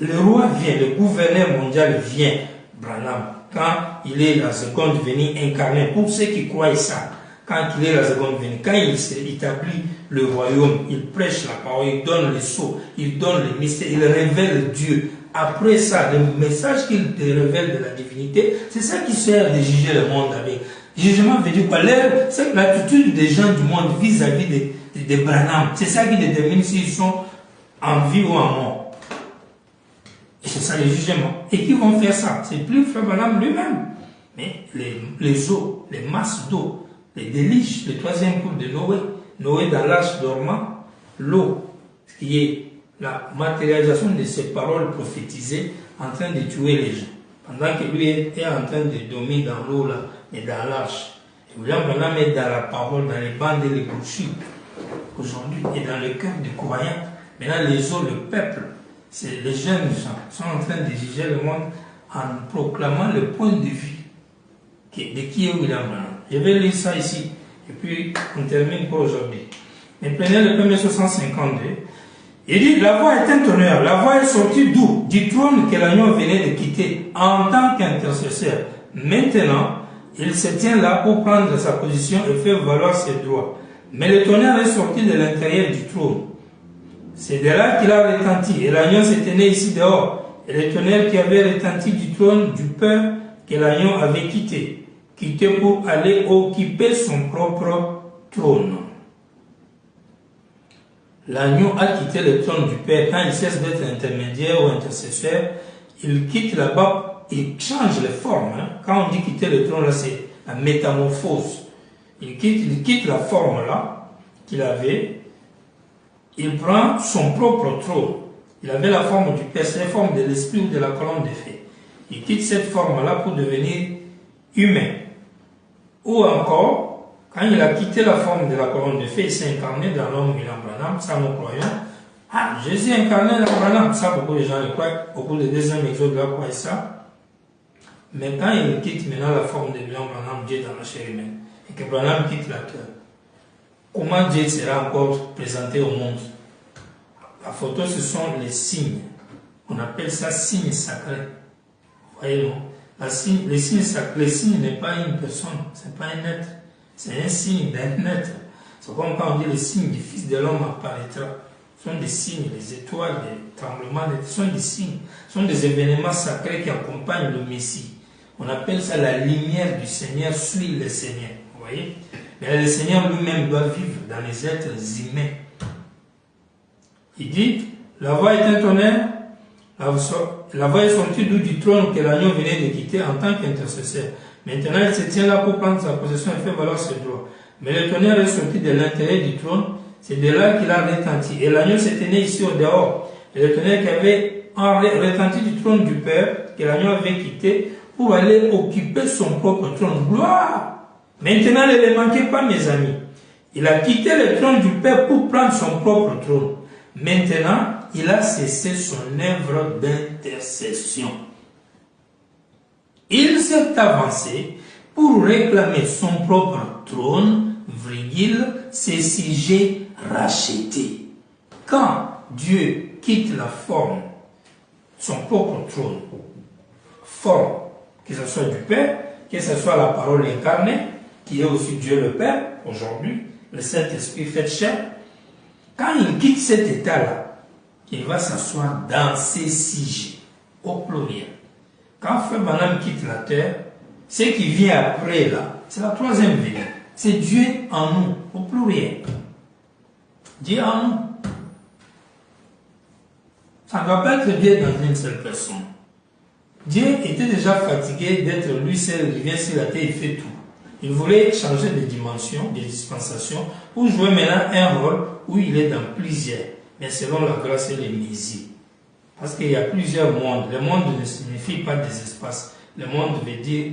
Le roi vient, le gouverneur mondial vient, Branham, quand il est la seconde venue incarnée, pour ceux qui croient ça, quand il est la seconde venue, quand il établit le royaume, il prêche la parole, il donne les sceaux, il donne les mystères, il révèle Dieu. Après ça, le message qu'il te révèle de la divinité, c'est ça qui sert de juger le monde avec. Jugement veut dire quoi? C'est l'attitude des gens du monde vis-à-vis de Branham. C'est ça qui détermine s'ils sont en vie ou en mort. Et c'est ça le jugement. Et qui vont faire ça? C'est plus Frère Branham lui-même. Mais les eaux, les masses d'eau, les déluges, le troisième cours de Noé, Noé dans l'arche dormant, l'eau, ce qui est la matérialisation de ces paroles prophétisées en train de tuer les gens. Pendant que lui est en train de dormir dans l'eau là, et dans l'arche. Et William Branham est dans la parole, dans les bandes et les brochures, aujourd'hui, et dans le cœur des croyants. Maintenant, les eaux, le peuple, c'est les jeunes gens sont en train de juger le monde en proclamant le point de vue de qui est William Branham. Je vais lire ça ici, et puis on termine pour aujourd'hui. Mais prenez le premier 652. Il dit, la voix est un tonnerre, la voix est sortie d'où? Du trône que l'agneau venait de quitter en tant qu'intercesseur. Maintenant, il se tient là pour prendre sa position et faire valoir ses droits. Mais le tonnerre est sorti de l'intérieur du trône. C'est de là qu'il a retenti, et l'agneau s'est tenu ici dehors. Et le tonnerre qui avait retenti du trône du peuple que l'agneau avait quitté pour aller occuper son propre trône. L'agneau a quitté le trône du Père. Quand il cesse d'être intermédiaire ou intercesseur, il quitte là-bas, il change les formes. Quand on dit quitter le trône, là, c'est la métamorphose. Il quitte la forme là qu'il avait. Il prend son propre trône. Il avait la forme du Père, c'est la forme de l'esprit ou de la colonne de feu. Il quitte cette forme-là pour devenir humain. Ou encore, quand il a quitté la forme de la colonne de feu, il s'est incarné dans l'homme William Branham, ça nous croyons. Ah, Jésus incarné dans Branham, ça beaucoup de gens le croient, beaucoup de deuxième exode là croient ça. Mais quand il quitte maintenant la forme de William Branham, Dieu dans la chair humaine, et que Branham quitte la terre, comment Dieu sera encore présenté au monde? La photo, ce sont les signes. On appelle ça signes sacrés. Vous voyez, non? Les signes sacrés, le signe n'est pas une personne, c'est pas un être. C'est un signe d'un être. C'est comme quand on dit le signe du Fils de l'homme apparaîtra. Ce sont des signes, les étoiles, les tremblements, ce sont des signes. Ce sont des événements sacrés qui accompagnent le Messie. On appelle ça la lumière du Seigneur suit le Seigneur. Vous voyez? Mais le Seigneur lui-même doit vivre dans les êtres humains. Il dit, la voix est un tonnerre, la voix est sortie du trône que l'agneau venait de quitter en tant qu'intercesseur. Maintenant, il se tient là pour prendre sa possession et faire valoir ses droits. Mais le tonnerre est sorti de l'intérieur du trône, c'est de là qu'il a retenti. Et l'agneau s'est tenu ici au dehors. Et le tonnerre qui avait retenti du trône du Père, que l'agneau avait quitté, pour aller occuper son propre trône. Gloire! Maintenant, ne les manquez pas, mes amis. Il a quitté le trône du Père pour prendre son propre trône. Maintenant, il a cessé son œuvre d'intercession. Il s'est avancé pour réclamer son propre trône, virgule, ses sujets rachetés. Quand Dieu quitte la forme, son propre trône, forme, que ce soit du Père, que ce soit la parole incarnée, qui est aussi Dieu le Père, aujourd'hui, le Saint-Esprit fait chair, quand il quitte cet état-là, il va s'asseoir dans ses sujets, au pluriel. Quand Frère Branham quitte la terre, ce qui vient après là, c'est la troisième venue. C'est Dieu en nous, au pluriel. Dieu en nous. Ça ne doit pas être Dieu dans une seule personne. Dieu était déjà fatigué d'être lui seul, il vient sur la terre, il fait tout. Il voulait changer de dimension, de dispensation, pour jouer maintenant un rôle où il est dans plusieurs, mais selon la grâce et les mesures. Parce qu'il y a plusieurs mondes. Le monde ne signifie pas des espaces. Le monde veut dire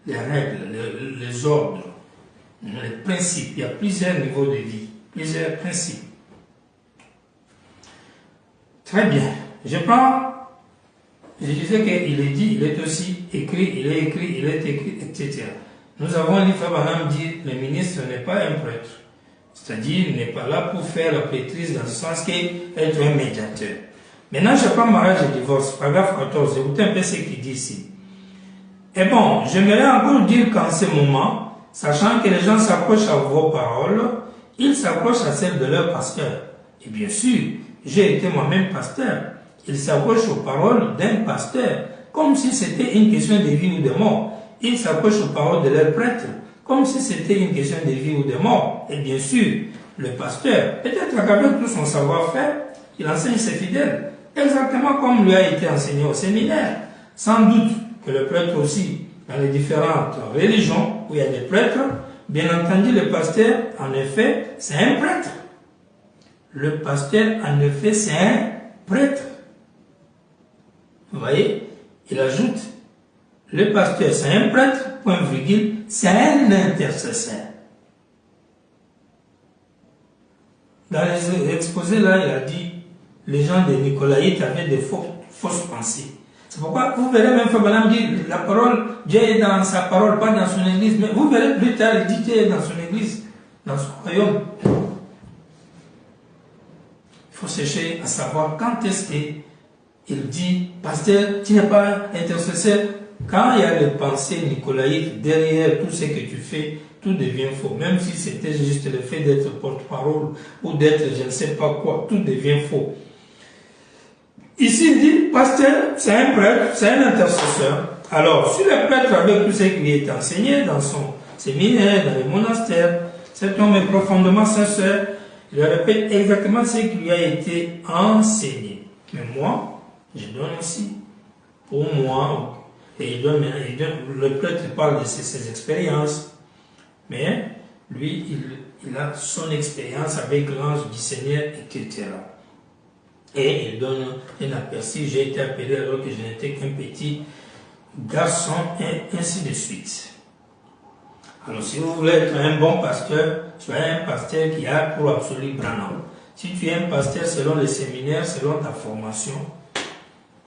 les règles, les ordres, les principes. Il y a plusieurs niveaux de vie, plusieurs principes. Très bien. Je disais qu'il est dit, il est aussi écrit, il est écrit, il est écrit, etc. Nous avons lu Frère Branham dire, le ministre n'est pas un prêtre. C'est-à-dire, il n'est pas là pour faire la prêtrise dans le sens qu'être un médiateur. Maintenant, je prends mariage et divorce, paragraphe 14, écoutez un peu ce qu'il dit ici. Et bon, j'aimerais encore dire qu'en ce moment, sachant que les gens s'approchent à vos paroles, ils s'approchent à celles de leur pasteur. Et bien sûr, j'ai été moi-même pasteur. Ils s'approchent aux paroles d'un pasteur, comme si c'était une question de vie ou de mort. Ils s'approchent aux paroles de leur prêtre, comme si c'était une question de vie ou de mort. Et bien sûr, le pasteur, peut-être qu'avec tout son savoir-faire, il enseigne ses fidèles, exactement comme lui a été enseigné au séminaire. Sans doute que le prêtre aussi, dans les différentes religions où il y a des prêtres, bien entendu le pasteur, en effet, c'est un prêtre. Le pasteur, en effet, c'est un prêtre. Vous voyez, il ajoute, le pasteur, c'est un prêtre, point virgule, c'est un intercesseur. Dans les exposés là, il a dit, les gens de Nicolaïtes avaient des fausses pensées. C'est pourquoi vous verrez même Frère Branham dire, la parole, Dieu est dans sa parole, pas dans son église. Mais vous verrez plus tard, il dit Dieu est dans son église, dans son royaume. Il faut chercher à savoir quand est-ce qu'il dit, pasteur, tu n'es pas intercesseur. Quand il y a les pensées nicolaïtes derrière tout ce que tu fais, tout devient faux. Même si c'était juste le fait d'être porte-parole ou d'être je ne sais pas quoi, tout devient faux. Ici, il dit, pasteur, c'est un prêtre, c'est un intercesseur. Alors, si le prêtre, avec tout ce qui lui est enseigné dans son séminaire, dans les monastères, cet homme est profondément sincère, il répète exactement ce qui lui a été enseigné. Mais moi, je donne aussi, pour moi, et le prêtre parle de ses expériences, mais lui, il a son expérience avec l'ange du Seigneur, etc. Et il donne un aperçu, j'ai été appelé alors que je n'étais qu'un petit garçon, et ainsi de suite. Alors si vous voulez être un bon pasteur, soyez un pasteur qui a pour absolu Branham. Si tu es un pasteur selon le séminaire, selon ta formation,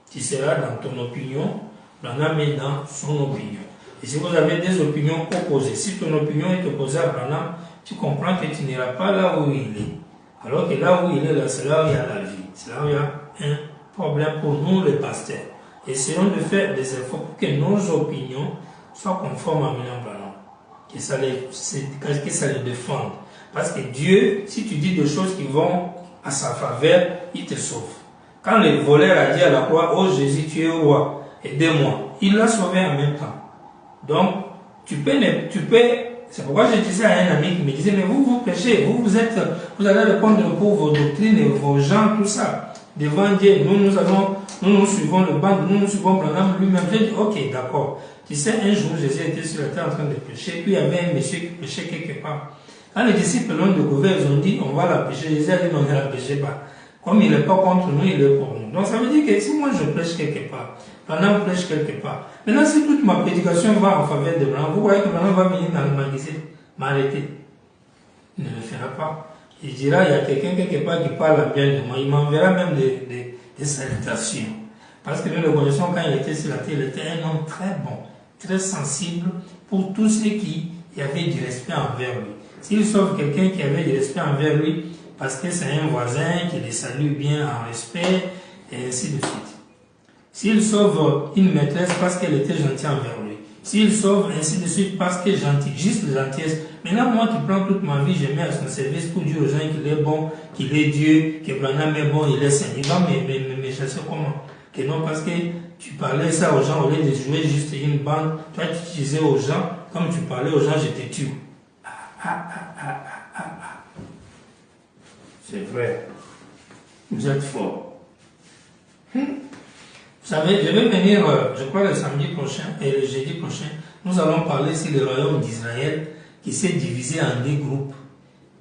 tu seras dans ton opinion, Branham est dans son opinion. Et si vous avez des opinions opposées, si ton opinion est opposée à Branham, tu comprends que tu n'iras pas là où il est. Alors que là où il est, là, c'est là où il y a la vie. C'est là où il y a un problème pour nous, les pasteurs. Essayons de faire des efforts pour que nos opinions soient conformes à William Branham. Que ça les défende. Parce que Dieu, si tu dis des choses qui vont à sa faveur, il te sauve. Quand le voleur a dit à la croix, oh Jésus, tu es roi, aidez-moi, il l'a sauvé en même temps. Donc, tu peux, c'est pourquoi je disais à un ami qui me disait, mais vous péchez, vous allez répondre pour vos doctrines et vos gens, tout ça. Devant Dieu, nous suivons le banc, nous suivons Branham lui-même. J'ai dit, ok, d'accord. Tu sais, un jour, Jésus était sur la terre en train de pécher, puis il y avait un monsieur qui péchait quelque part. Quand les disciples l'ont découvert, ils ont dit, on va la pécher. Jésus a dit, non, ne la péchez pas. Comme il n'est pas contre nous, il est pour nous. Donc ça veut dire que si moi je prêche quelque part, Branham prêche quelque part. Maintenant, si toute ma prédication va en faveur de Branham, vous voyez que Branham va venir dans le magasin, m'arrêter. Il ne le fera pas. Il dira, il y a quelqu'un quelque part qui parle bien de moi. Il m'enverra même des salutations. Parce que nous le connaissons quand il était sur la terre, il était un homme très bon, très sensible pour tous ceux qui avaient du respect envers lui. S'il sauve quelqu'un qui avait du respect envers lui, parce que c'est un voisin qui les salue bien en respect, et ainsi de suite. S'il sauve une maîtresse parce qu'elle était gentille envers lui. S'il sauve ainsi de suite parce que gentil, juste gentillesse. Maintenant, moi qui prends toute ma vie, je mets à son service pour dire aux gens qu'il est bon, qu'il est Dieu, que Branham est bon, il est saint. Il va me chasser comment? Que non, parce que tu parlais ça aux gens, au lieu de jouer juste une bande, toi tu disais aux gens, comme tu parlais aux gens, je te tue. C'est vrai. Vous êtes fort. Vous savez, je vais venir, je crois le samedi prochain et le jeudi prochain, nous allons parler sur le royaume d'Israël qui s'est divisé en deux groupes,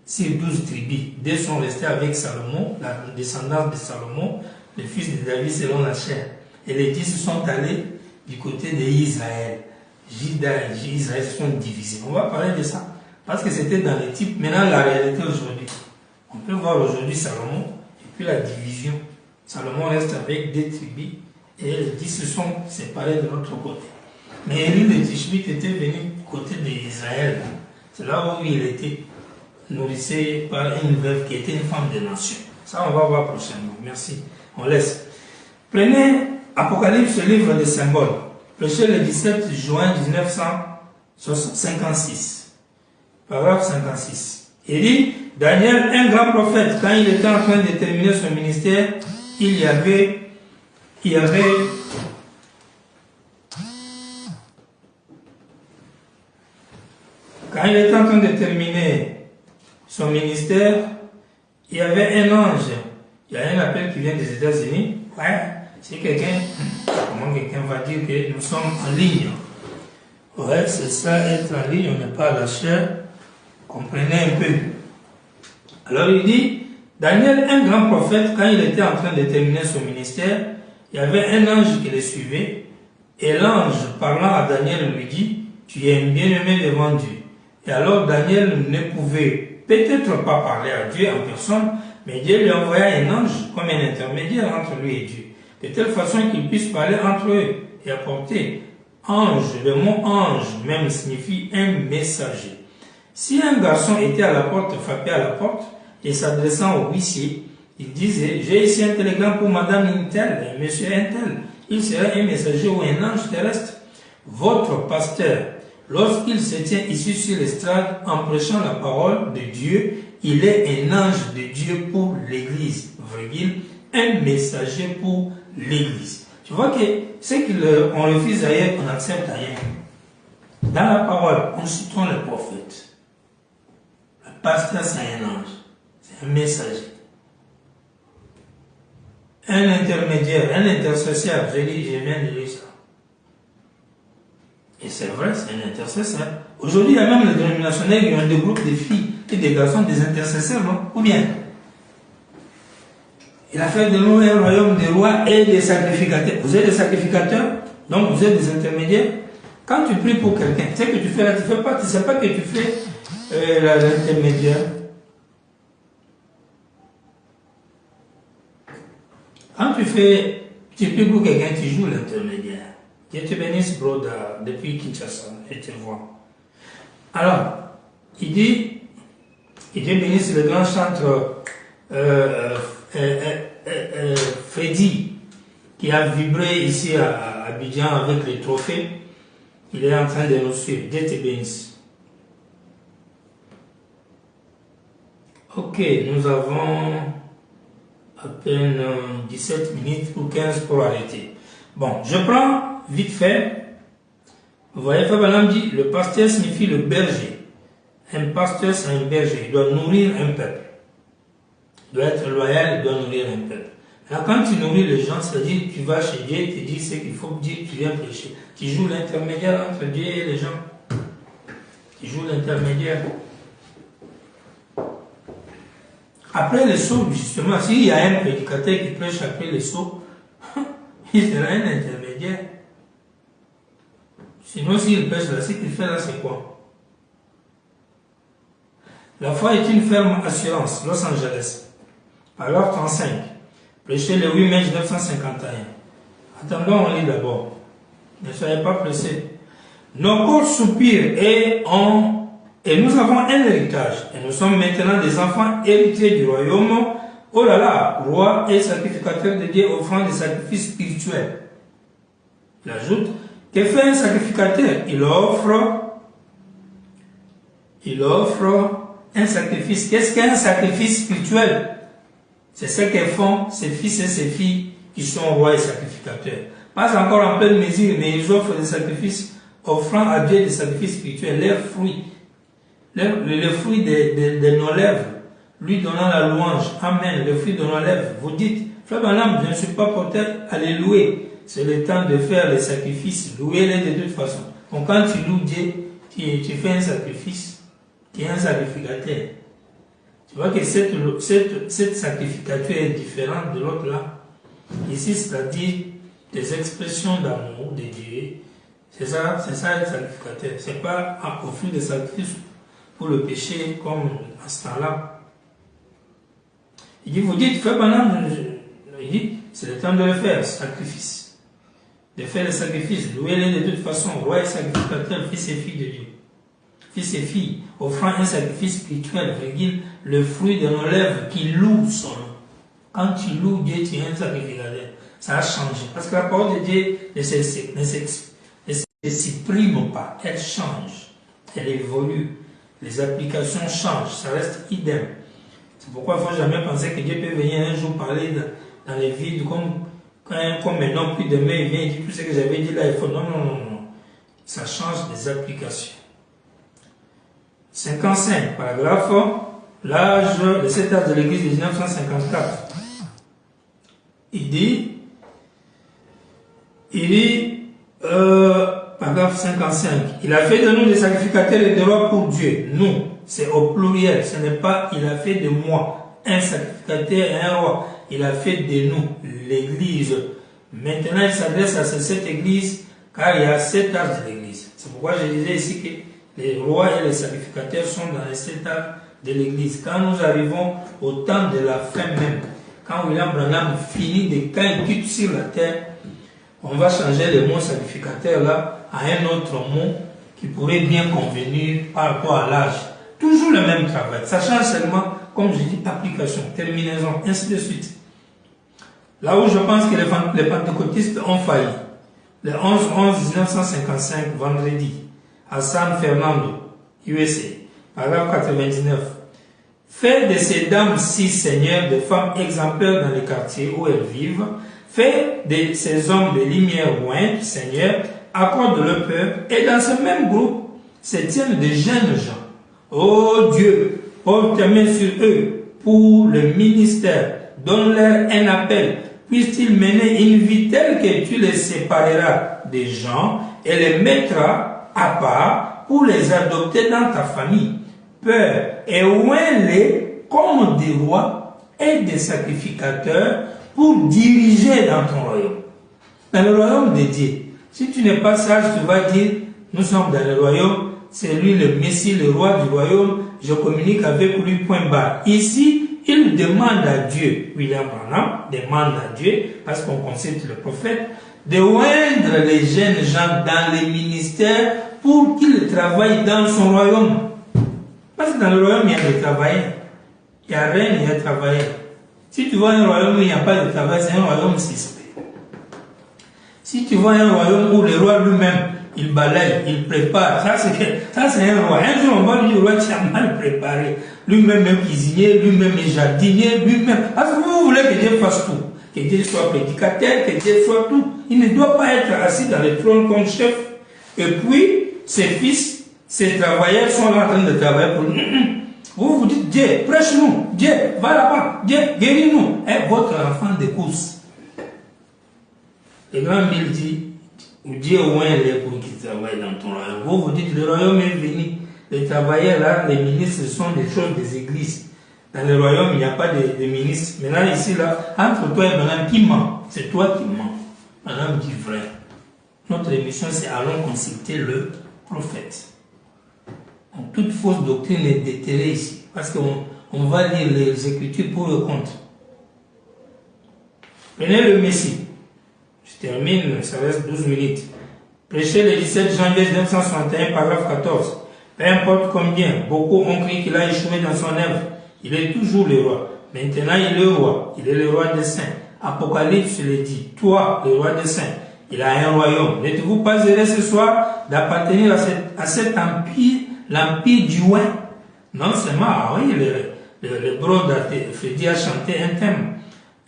sur 12 tribus. Deux sont restés avec Salomon, la descendance de Salomon, le fils de David selon la chair. Et les 10 sont allés du côté d'Israël. Israël se sont divisés. On va parler de ça. Parce que c'était dans les types. Maintenant, la réalité aujourd'hui. On peut voir aujourd'hui Salomon et puis la division. Salomon reste avec des tribus et les 10 se sont séparés de l'autre côté. Mais Élie de Tishbite était venu du côté d'Israël. C'est là où il était nourrissé par une veuve qui était une femme de nation. Ça, on va voir prochainement. Merci. On laisse. Prenez Apocalypse, le livre des symboles. Prêché le 17 juin 1956. Paragraphe 56. Il dit, Daniel, un grand prophète, quand il était en train de terminer son ministère, il y avait quand il était en train de terminer son ministère, il y avait un ange. Il y a un appel qui vient des États-Unis. Ouais, c'est quelqu'un, comment quelqu'un va dire que nous sommes en ligne. Ouais, c'est ça, être en ligne, on n'est pas à la chair. Comprenez un peu. Alors il dit, Daniel, un grand prophète, quand il était en train de terminer son ministère, il y avait un ange qui le suivait, et l'ange, parlant à Daniel, lui dit, tu es un bien-aimé devant Dieu. Et alors Daniel ne pouvait peut-être pas parler à Dieu en personne, mais Dieu lui envoya un ange comme un intermédiaire entre lui et Dieu, de telle façon qu'il puisse parler entre eux et apporter. Ange, le mot ange même signifie un messager. Si un garçon était à la porte, frappait à la porte, et s'adressant au huissier, il disait, j'ai ici un télégramme pour madame Intel, monsieur Intel, il serait un messager ou un ange terrestre. Votre pasteur, lorsqu'il se tient ici sur l'estrade en prêchant la parole de Dieu, il est un ange de Dieu pour l'Église, virgule, un messager pour l'Église. Tu vois que ce qu'on refuse ailleurs, on accepte ailleurs. Dans la parole, on cite le prophète. Le pasteur, c'est un ange. C'est un messager. Un intermédiaire, un intercesseur. Je viens de dire ça. Et c'est vrai, c'est un intercesseur. Aujourd'hui, il y a même les dénominationnels qui ont des groupes de filles et des garçons, des intercesseurs, non? Ou bien? Il a fait de nous un royaume des rois et des sacrificateurs. Vous êtes des sacrificateurs, donc vous êtes des intermédiaires. Quand tu pries pour quelqu'un, tu sais que tu fais là, tu fais pas, tu sais pas que tu fais l'intermédiaire. Quand tu pries pour quelqu'un, tu joues l'intermédiaire. Dieu te bénisse, bro, depuis Kinshasa, je te vois. Alors, il dit, Dieu bénisse le grand chanteur Freddy, qui a vibré ici à Abidjan avec les trophées. Il est en train de nous suivre. Dieu te bénisse. Ok, nous avons à peine 17 minutes ou 15 pour arrêter. Bon, je prends vite fait. Vous voyez, Fabalam dit, le pasteur signifie le berger. Un pasteur, c'est un berger. Il doit nourrir un peuple. Il doit être loyal, il doit nourrir un peuple. Alors, quand tu nourris les gens, c'est-à-dire que tu vas chez Dieu, il te dit ce qu'il faut dire, tu viens prêcher. Tu joues l'intermédiaire entre Dieu et les gens. Tu joues l'intermédiaire. Après les sauts, justement, s'il y a un prédicateur qui prêche après les sauts, il sera un intermédiaire. Sinon, s'il pêche là, ce qu'il fait là, c'est quoi? La foi est une ferme assurance, Los Angeles. Paragraphe 35. Prêché le 8 mai 1951. Attendons, on lit d'abord. Ne soyez pas pressés. Nos corps soupirent et nous avons un héritage. Et nous sommes maintenant des enfants héritiers du royaume. Oh là là, roi et sacrificateur de Dieu offrant des sacrifices spirituels. Il ajoute, que fait un sacrificateur? Il offre un sacrifice. Qu'est-ce qu'un sacrifice spirituel? C'est ce que font ses fils et ses filles qui sont rois et sacrificateurs. Pas encore en pleine mesure, mais ils offrent des sacrifices, offrant à Dieu des sacrifices spirituels, leurs fruits, le fruit de nos lèvres, lui donnant la louange. Amen, le fruit de nos lèvres. Vous dites, Frère Branham, je ne suis pas porté à les louer. C'est le temps de faire les sacrifices. Louez-les de toute façon. Donc quand tu loues Dieu, tu fais un sacrifice, tu es un sacrificateur. Tu vois que cette sacrificature est différente de l'autre là. Ici, c'est-à-dire des expressions d'amour de Dieu. C'est ça le sacrificateur. C'est pas offrir des sacrifices pour le péché comme à ce temps-là. Il dit, vous dites, Frère Branham, il dit, c'est le temps de le faire, sacrifice. De faire le sacrifice, louez-les de toute façon, roi et sacrificateur, fils et filles de Dieu. Fils et filles, offrant un sacrifice spirituel, le fruit de nos lèvres qui loue son nom. Quand tu loues Dieu, tu es un sacrificateur. Ça a changé. Parce que la parole de Dieu ne s'exprime pas. Elle change. Elle évolue. Les applications changent. Ça reste idem. C'est pourquoi il ne faut jamais penser que Dieu peut venir un jour parler dans les vides comme maintenant, puis demain, il vient et dit tout ce que j'avais dit là, il faut. Non. Ça change des applications. 55, paragraphe, le 7 âge de l'église de 1954. Il dit, paragraphe 55, il a fait de nous des sacrificateurs et des rois pour Dieu. Nous, c'est au pluriel, ce n'est pas il a fait de moi un sacrificateur et un roi. Il a fait de nous, l'église. Maintenant, il s'adresse à cette église, car il y a 7 âges de l'église. C'est pourquoi je disais ici que les rois et les sacrificateurs sont dans les 7 âges de l'église. Quand nous arrivons au temps de la fin même, quand William Branham finit quand il quitte sur la terre, on va changer le mot sacrificateur là à un autre mot qui pourrait bien convenir par rapport à l'âge. Toujours le même travail. Ça change seulement, comme je dis, application, terminaison, ainsi de suite. Là où je pense que les pentecôtistes ont failli. Le 11-11-1955, vendredi, à San Fernando, USA, paragraphe 99. Fais de ces dames-ci, Seigneur, des femmes exemplaires dans les quartiers où elles vivent. Fais de ces hommes des lumières ointes, Seigneur, accorde le peuple. Et dans ce même groupe se tiennent des jeunes gens. Ô Dieu, porte ta main sur eux pour le ministère. Donne-leur un appel. Puissent-ils mener une vie telle que tu les sépareras des gens et les mettras à part pour les adopter dans ta famille. Peur et oins-les comme des rois et des sacrificateurs pour diriger dans ton royaume. Dans le royaume de Dieu, si tu n'es pas sage, tu vas dire, nous sommes dans le royaume, c'est lui le Messie, le roi du royaume, je communique avec lui, point barre. Ici, il demande à Dieu, William Branham demande à Dieu, parce qu'on consulte le prophète, de oindre les jeunes gens dans les ministères pour qu'ils travaillent dans son royaume. Parce que dans le royaume, il y a des travailleurs. Il y a rien, il y a des travailleurs. Si tu vois un royaume où il n'y a pas de travail, c'est un royaume suspect. Si tu vois un royaume où le roi lui-même, il balaye, il prépare, ça c'est un roi. Un jour on va lui dire, roi, tu as mal préparé. Lui-même est cuisinier, lui-même est jardinier, lui-même. Parce que vous voulez que Dieu fasse tout. Que Dieu soit prédicateur, que Dieu soit tout. Il ne doit pas être assis dans le trône comme chef. Et puis, ses fils, ses travailleurs sont là en train de travailler pour lui. Vous vous dites, Dieu, prêche-nous. Dieu, va là-bas. Dieu, guéris-nous. Et votre enfant de course. Le grand Bill dit, Dieu oint les pour qu'ils travaillent dans ton royaume. Vous vous dites, le royaume est venu. Les travailleurs là, les ministres sont des choses des églises. Dans le royaume, il n'y a pas de ministres. Maintenant, ici, là, entre toi et Madame, qui ment? C'est toi qui mens. Madame dit vrai. notre émission, c'est allons consulter le prophète. Donc, toute fausse doctrine est déterrée ici, parce qu'on va lire les Écritures pour le compte. Prenez le Messie. Je termine, ça reste 12 minutes. Prêché le 17 janvier 1961, paragraphe 14. Peu importe combien, beaucoup ont cru qu'il a échoué dans son œuvre. Il est toujours le roi. Maintenant, il est le roi. Il est le roi des saints. Apocalypse le dit. Toi, le roi des saints, il a un royaume. N'êtes-vous pas heureux ce soir d'appartenir à cet empire, l'empire du oin? Non seulement, ah oui, le brode Freddy a chanté un thème.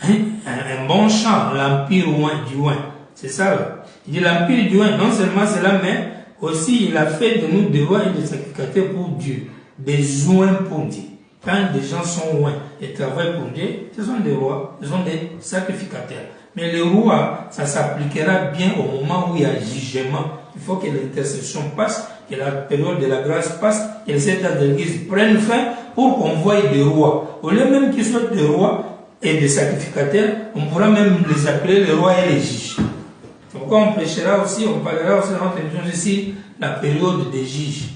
Un bon chant, l'empire du oin. C'est ça, là. Il dit l'empire du oin, non seulement cela, mais aussi il a fait de nous des rois et des sacrificateurs pour Dieu. Des oins pour Dieu. Quand des gens sont oins et travaillent pour Dieu, ce sont des rois, ce sont des sacrificateurs. Mais le roi, ça s'appliquera bien au moment où il y a jugement. Il faut que l'intercession passe, que la période de la grâce passe, que les états de l'église prennent fin pour qu'on voie des rois. Au lieu même qu'ils soient des rois et des sacrificateurs, on pourra même les appeler les rois et les juges. C'est pourquoi on prêchera aussi, on parlera aussi dans notre émission ici, la période des juges.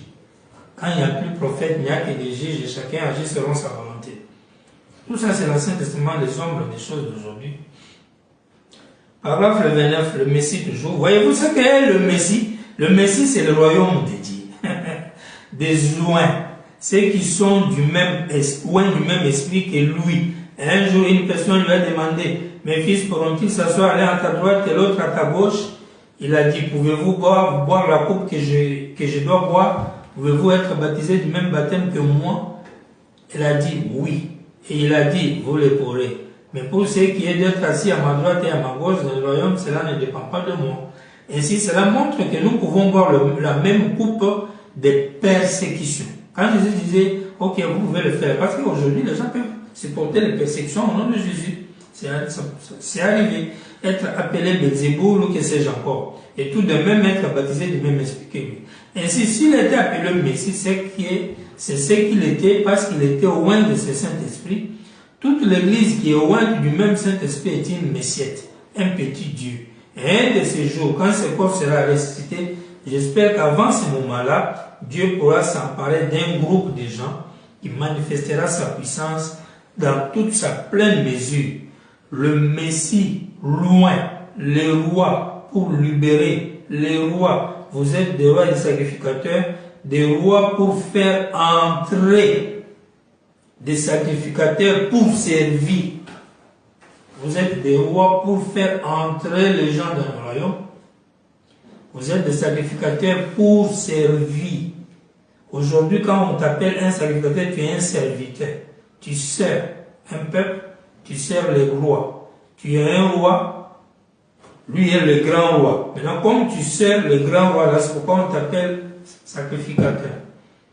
Quand il n'y a plus de prophète, il n'y a que des juges et chacun agit selon sa volonté. Tout ça, c'est l'Ancien Testament, les ombres des choses d'aujourd'hui. Paragraphe 29, le Messie toujours. Voyez-vous ce qu'est le Messie? Le Messie, c'est le royaume de Dieu. Des oins, ceux qui sont du même esprit que lui. Un jour, une personne lui a demandé, mes fils pourront-ils s'asseoir l'un à ta droite et l'autre à ta gauche? Il a dit, pouvez-vous boire la coupe que je dois boire? Pouvez-vous être baptisé du même baptême que moi? Elle a dit, oui. Et il a dit, vous le pourrez. Mais pour ce qui est d'être assis à ma droite et à ma gauche dans le royaume, cela ne dépend pas de moi. Ainsi, cela montre que nous pouvons boire la même coupe des persécutions. Quand Jésus disait, ok, vous pouvez le faire, parce qu'aujourd'hui, les gens peuvent supporter les persécutions au nom de Jésus. C'est arrivé. Être appelé Belzéboul ou que sais-je encore. Et tout de même être baptisé du même esprit que lui. Ainsi, s'il était appelé Messie, c'est ce qu'il était parce qu'il était oint de ce Saint-Esprit. Toute l'église qui est ointe du même Saint-Esprit est une messiette, un petit Dieu. Et un de ces jours, quand ce corps sera ressuscité, j'espère qu'avant ce moment-là, Dieu pourra s'emparer d'un groupe de gens qui manifestera sa puissance dans toute sa pleine mesure. Le Messie, loin, les rois pour libérer, les rois, vous êtes des rois et des sacrificateurs, des rois pour faire entrer, des sacrificateurs pour servir. Vous êtes des rois pour faire entrer les gens dans le royaume. Vous êtes des sacrificateurs pour servir. Aujourd'hui, quand on t'appelle un sacrificateur, tu es un serviteur. Tu sers un peuple, tu sers les rois. Tu es un roi, lui est le grand roi. Maintenant, comme tu sers le grand roi, là, c'est pourquoi on t'appelle sacrificateur.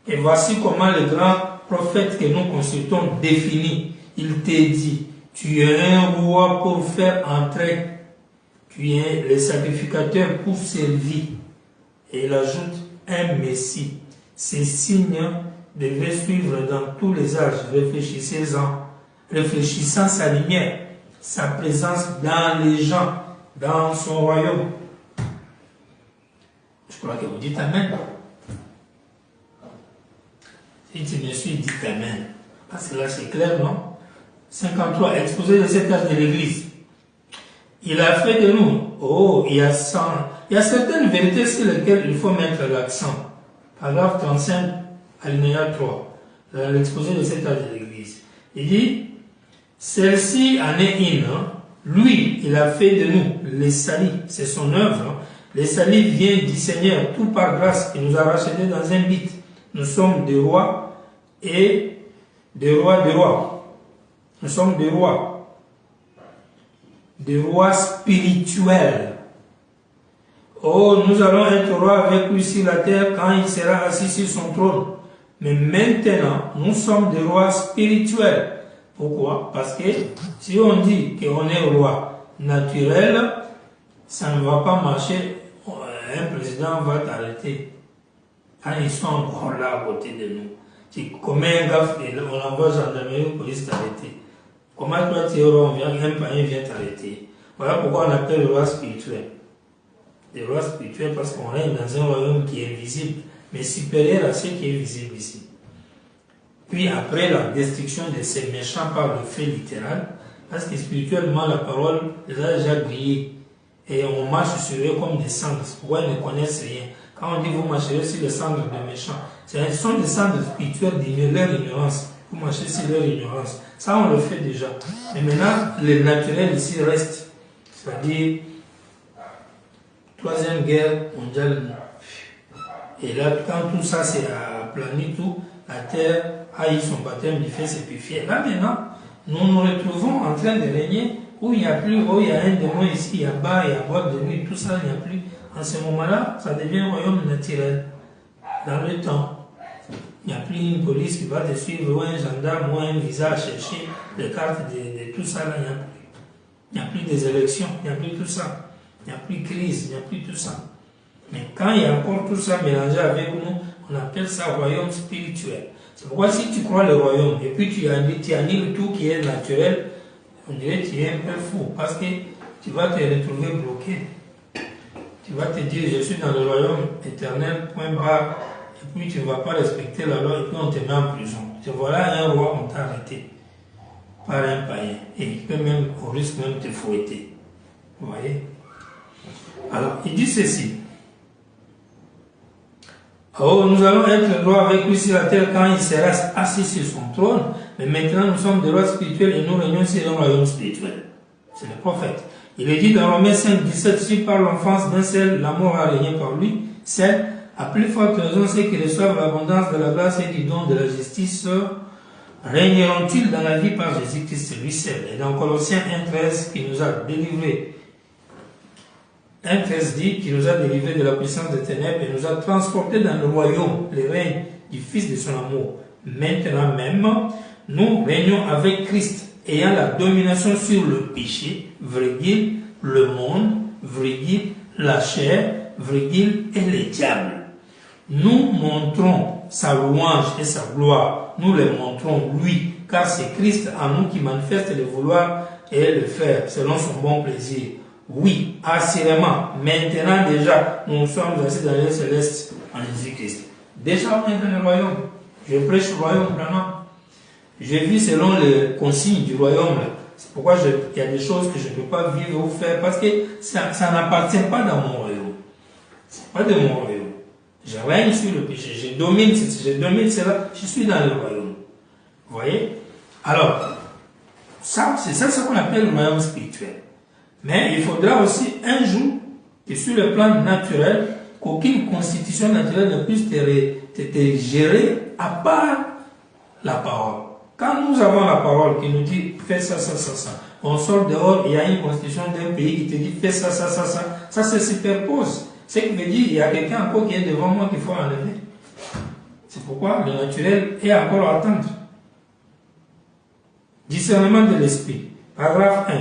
Et voici comment le grand prophète que nous consultons définit. Il te dit, tu es un roi pour faire entrer. Tu es le sacrificateur pour servir. Et il ajoute un Messie. Ces signes devaient suivre dans tous les âges. Réfléchissant sa lumière, sa présence dans les gens, dans son royaume. Je crois que vous dites Amen. Si tu me suis, dites Amen. Parce que là c'est clair, non? 53, exposé de cet âge de l'Église. Il a fait de nous, il y a certaines vérités sur lesquelles il faut mettre l'accent. Paragraphe 35, alinéa 3, dans l'exposé de cet âge de l'Église. Il dit, celle-ci en est une. Lui, il a fait de nous les salis, c'est son œuvre. Les salis viennent du Seigneur, tout par grâce, il nous a rachetés dans un but. Nous sommes des rois et des rois. Nous sommes des rois spirituels. Oh, nous allons être rois avec lui sur la terre quand il sera assis sur son trône. Mais maintenant, nous sommes des rois spirituels. Pourquoi? Parce que si on dit qu'on est roi naturel, ça ne va pas marcher. Un président va t'arrêter. Quand ils sont encore là à côté de nous. Tu commets un gaffe et on envoie gendarmerie ou police t'arrêter. Comment toi tu es roi, un païen vient t'arrêter. Voilà pourquoi on appelle le roi spirituel. des lois spirituelles parce qu'on règne dans un royaume qui est visible, mais supérieur à ce qui est visible ici. Puis après la destruction de ces méchants par le fait littéral, parce que spirituellement la parole les a déjà grillés et on marche sur eux comme des cendres. Pourquoi ils ne connaissent rien? Quand on dit vous marcherez sur les cendres de méchants, ce sont des cendres spirituelles de leur ignorance. Vous marchez sur leur ignorance. Ça on le fait déjà. Mais maintenant, le naturel ici reste. C'est-à-dire, Troisième Guerre mondiale. Et là, quand tout ça s'est aplani, tout, la terre a eu son baptême du feu, c'est purifié. Là maintenant, nous nous retrouvons en train de régner où il n'y a plus, où il y a un démon ici, il y a bas, il y a boîte de nuit, tout ça, il n'y a plus. En ce moment-là, ça devient un royaume naturel. Dans le temps, il n'y a plus une police qui va te suivre, ou un gendarme, ou un visa à chercher les cartes de tout ça, là, il n'y a plus. Il n'y a plus des élections, il n'y a plus tout ça. Il n'y a plus de crise, il n'y a plus tout ça. Mais quand il y a encore tout ça mélangé avec nous, on appelle ça royaume spirituel. C'est pourquoi si tu crois le royaume et puis tu annules tout qui est naturel, on dirait que tu es un peu fou parce que tu vas te retrouver bloqué. Tu vas te dire je suis dans le royaume éternel, point barre, et puis tu ne vas pas respecter la loi et puis on te met en prison. Te voilà un roi, on t'a arrêté par un païen et il peut même, au risque même de te fouetter. Vous voyez? Alors, il dit ceci. Oh, nous allons être droits avec lui sur la terre quand il sera assis sur son trône, mais maintenant nous sommes des rois spirituels et nous régnons sur un royaume spirituel. C'est le prophète. Il est dit dans Romains 5, 17, si par l'enfance d'un seul, la mort a régné par lui, seul, à plus forte raison, ceux qui reçoivent l'abondance de la grâce et du don de la justice régneront-ils dans la vie par Jésus-Christ lui seul. Et dans Colossiens 1,13 qui nous a délivrés, 1,13 dit qu'il nous a délivrés de la puissance des ténèbres et nous a transportés dans le royaume, le règne du Fils de son amour. Maintenant même, nous régnons avec Christ, ayant la domination sur le péché, virgule, le monde, virgule, la chair, virgule, et les diables. Nous montrons sa louange et sa gloire, nous les montrons lui, car c'est Christ en nous qui manifeste le vouloir et le faire, selon son bon plaisir. Oui, assurément, maintenant déjà, nous sommes assis dans les célestes en Jésus-Christ. Déjà, on est dans le royaume. Je prêche le royaume vraiment. Je vis selon les consignes du royaume. C'est pourquoi il y a des choses que je ne peux pas vivre ou faire parce que ça n'appartient pas dans mon royaume. Ce n'est pas de mon royaume. Je règne sur le péché. Je domine cela. Je suis dans le royaume. Vous voyez? Alors, ça, c'est ça ce qu'on appelle le royaume spirituel. Mais il faudra aussi un jour que sur le plan naturel, qu'aucune constitution naturelle ne puisse te gérer à part la parole. Quand nous avons la parole qui nous dit fais ça, ça, ça, ça, on sort dehors, il y a une constitution d'un pays qui te dit fais ça, ça, ça, ça se superpose. Ce qui veut dire il y a quelqu'un encore qui est devant moi qu'il faut enlever. C'est pourquoi le naturel est encore à attendre. Discernement de l'esprit. Paragraphe 1.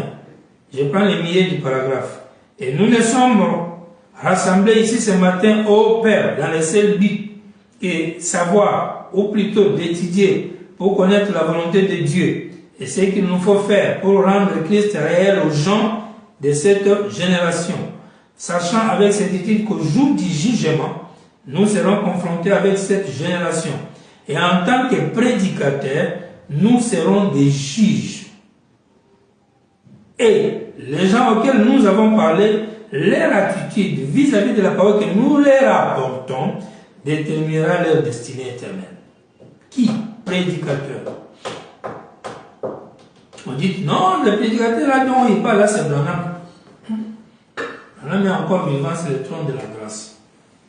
Je prends les milliers du paragraphe. Et nous ne sommes rassemblés ici ce matin au Père, dans le seul but et savoir, ou plutôt d'étudier, pour connaître la volonté de Dieu et ce qu'il nous faut faire pour rendre Christ réel aux gens de cette génération. Sachant avec certitude qu'au jour du jugement, nous serons confrontés avec cette génération. Et en tant que prédicateurs, nous serons des juges. Et les gens auxquels nous avons parlé, leur attitude vis-à-vis de la parole que nous leur apportons déterminera leur destinée éternelle. Qui? Prédicateur. On dit, non, le prédicateur là dont il parle, là c'est Branham. Branham est encore vivant sur le trône de la grâce.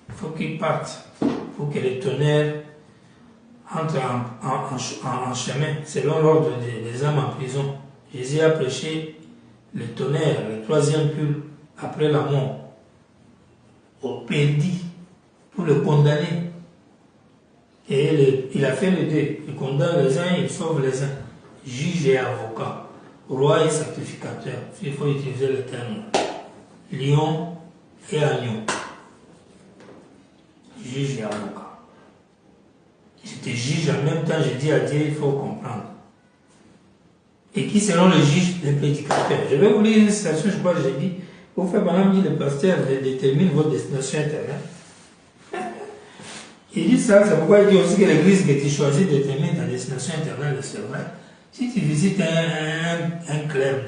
Il faut qu'il parte. Il faut que le tonnerre entre en chemin, selon l'ordre des hommes en prison. Jésus a prêché le tonnerre, le troisième pull après la mort, au perdu, pour le condamner. Et il a fait les deux. Il condamne les uns, il sauve les uns. Juge et avocat, roi et sacrificateur, il faut utiliser le terme. Lion et agneau. Juge et avocat. J'étais juge en même temps, je dis à Dieu, il faut comprendre. Et qui seront les juges, les prédicateurs. Je vais vous lire une citation, je crois que j'ai dit, Vous faites, par exemple, le pasteur détermine votre destination éternelle. Il dit ça, c'est pourquoi il dit aussi que l'église que tu choisis détermine ta destination éternelle, c'est vrai. Si tu visites un club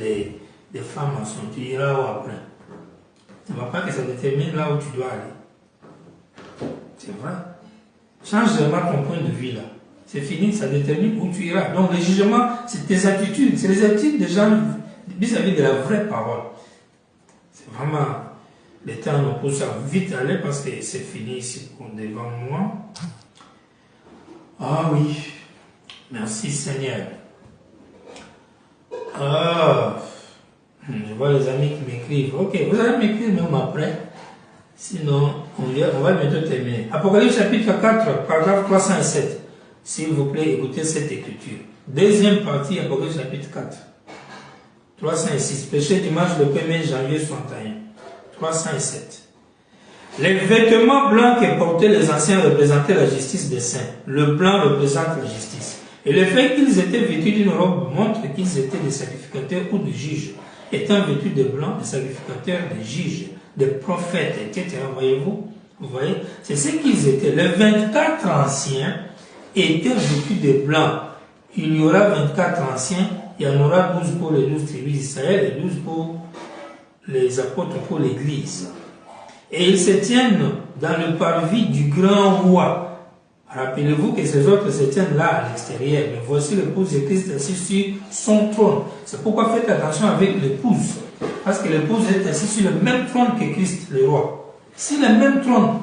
de femmes ensemble, tu iras où après? Tu ne vois pas que ça détermine là où tu dois aller. C'est vrai. Change vraiment ton point de vue là. C'est fini, ça détermine où tu iras. Donc le jugement, c'est tes attitudes. C'est les attitudes des gens vis-à-vis de la vraie parole. C'est vraiment... Le temps nous pousse à vite aller parce que c'est fini ici devant moi. Ah oui. Merci Seigneur. Ah. Je vois les amis qui m'écrivent. Ok, vous allez m'écrire même après. Sinon, on va bientôt terminer. Apocalypse chapitre 4, paragraphe 307. S'il vous plaît, écoutez cette écriture. Deuxième partie, Apocalypse chapitre 4. 306. Péché dimanche le 1er janvier 61. 307. Les vêtements blancs que portaient les anciens représentaient la justice des saints. Le blanc représente la justice. Et le fait qu'ils étaient vêtus d'une robe montre qu'ils étaient des sacrificateurs ou des juges. Étant vêtus de blanc, des sacrificateurs, des juges, des prophètes, etc. Voyez-vous? Vous voyez? C'est ce qu'ils étaient. Les 24 anciens étaient vêtus de blanc. Il y aura 24 anciens, il y en aura 12 pour les 12 tribus d'Israël et 12 pour les apôtres pour l'église. Et ils se tiennent dans le parvis du grand roi. Rappelez-vous que ces autres se tiennent là à l'extérieur. Mais voici l'épouse de Christ assis sur son trône. C'est pourquoi faites attention avec l'épouse. Parce que l'épouse est assise sur le même trône que Christ, le roi. C'est le même trône.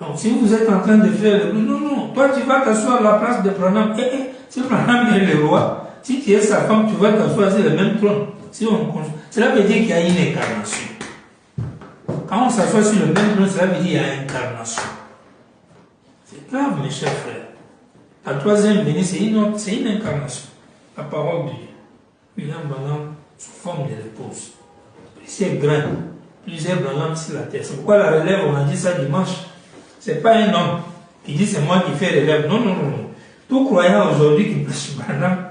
Donc si vous êtes en train de faire le... Non, toi tu vas t'asseoir à la place de Branham. Si Branham est le roi, si tu es sa femme, tu vas t'asseoir sur le même trône. Cela veut dire qu'il y a une incarnation. Quand on s'assoit sur le même trône, cela veut dire qu'il y a une incarnation. C'est grave, mes chers frères. La troisième venue, c'est une incarnation. La parole de Dieu. William Branham sous forme de l'épouse. Plusieurs grains, plusieurs Branham sur la terre. C'est pourquoi la relève, on a dit ça dimanche. C'est pas un homme qui dit c'est moi qui fais relève. Non. Tout croyant aujourd'hui qui prêche Branham,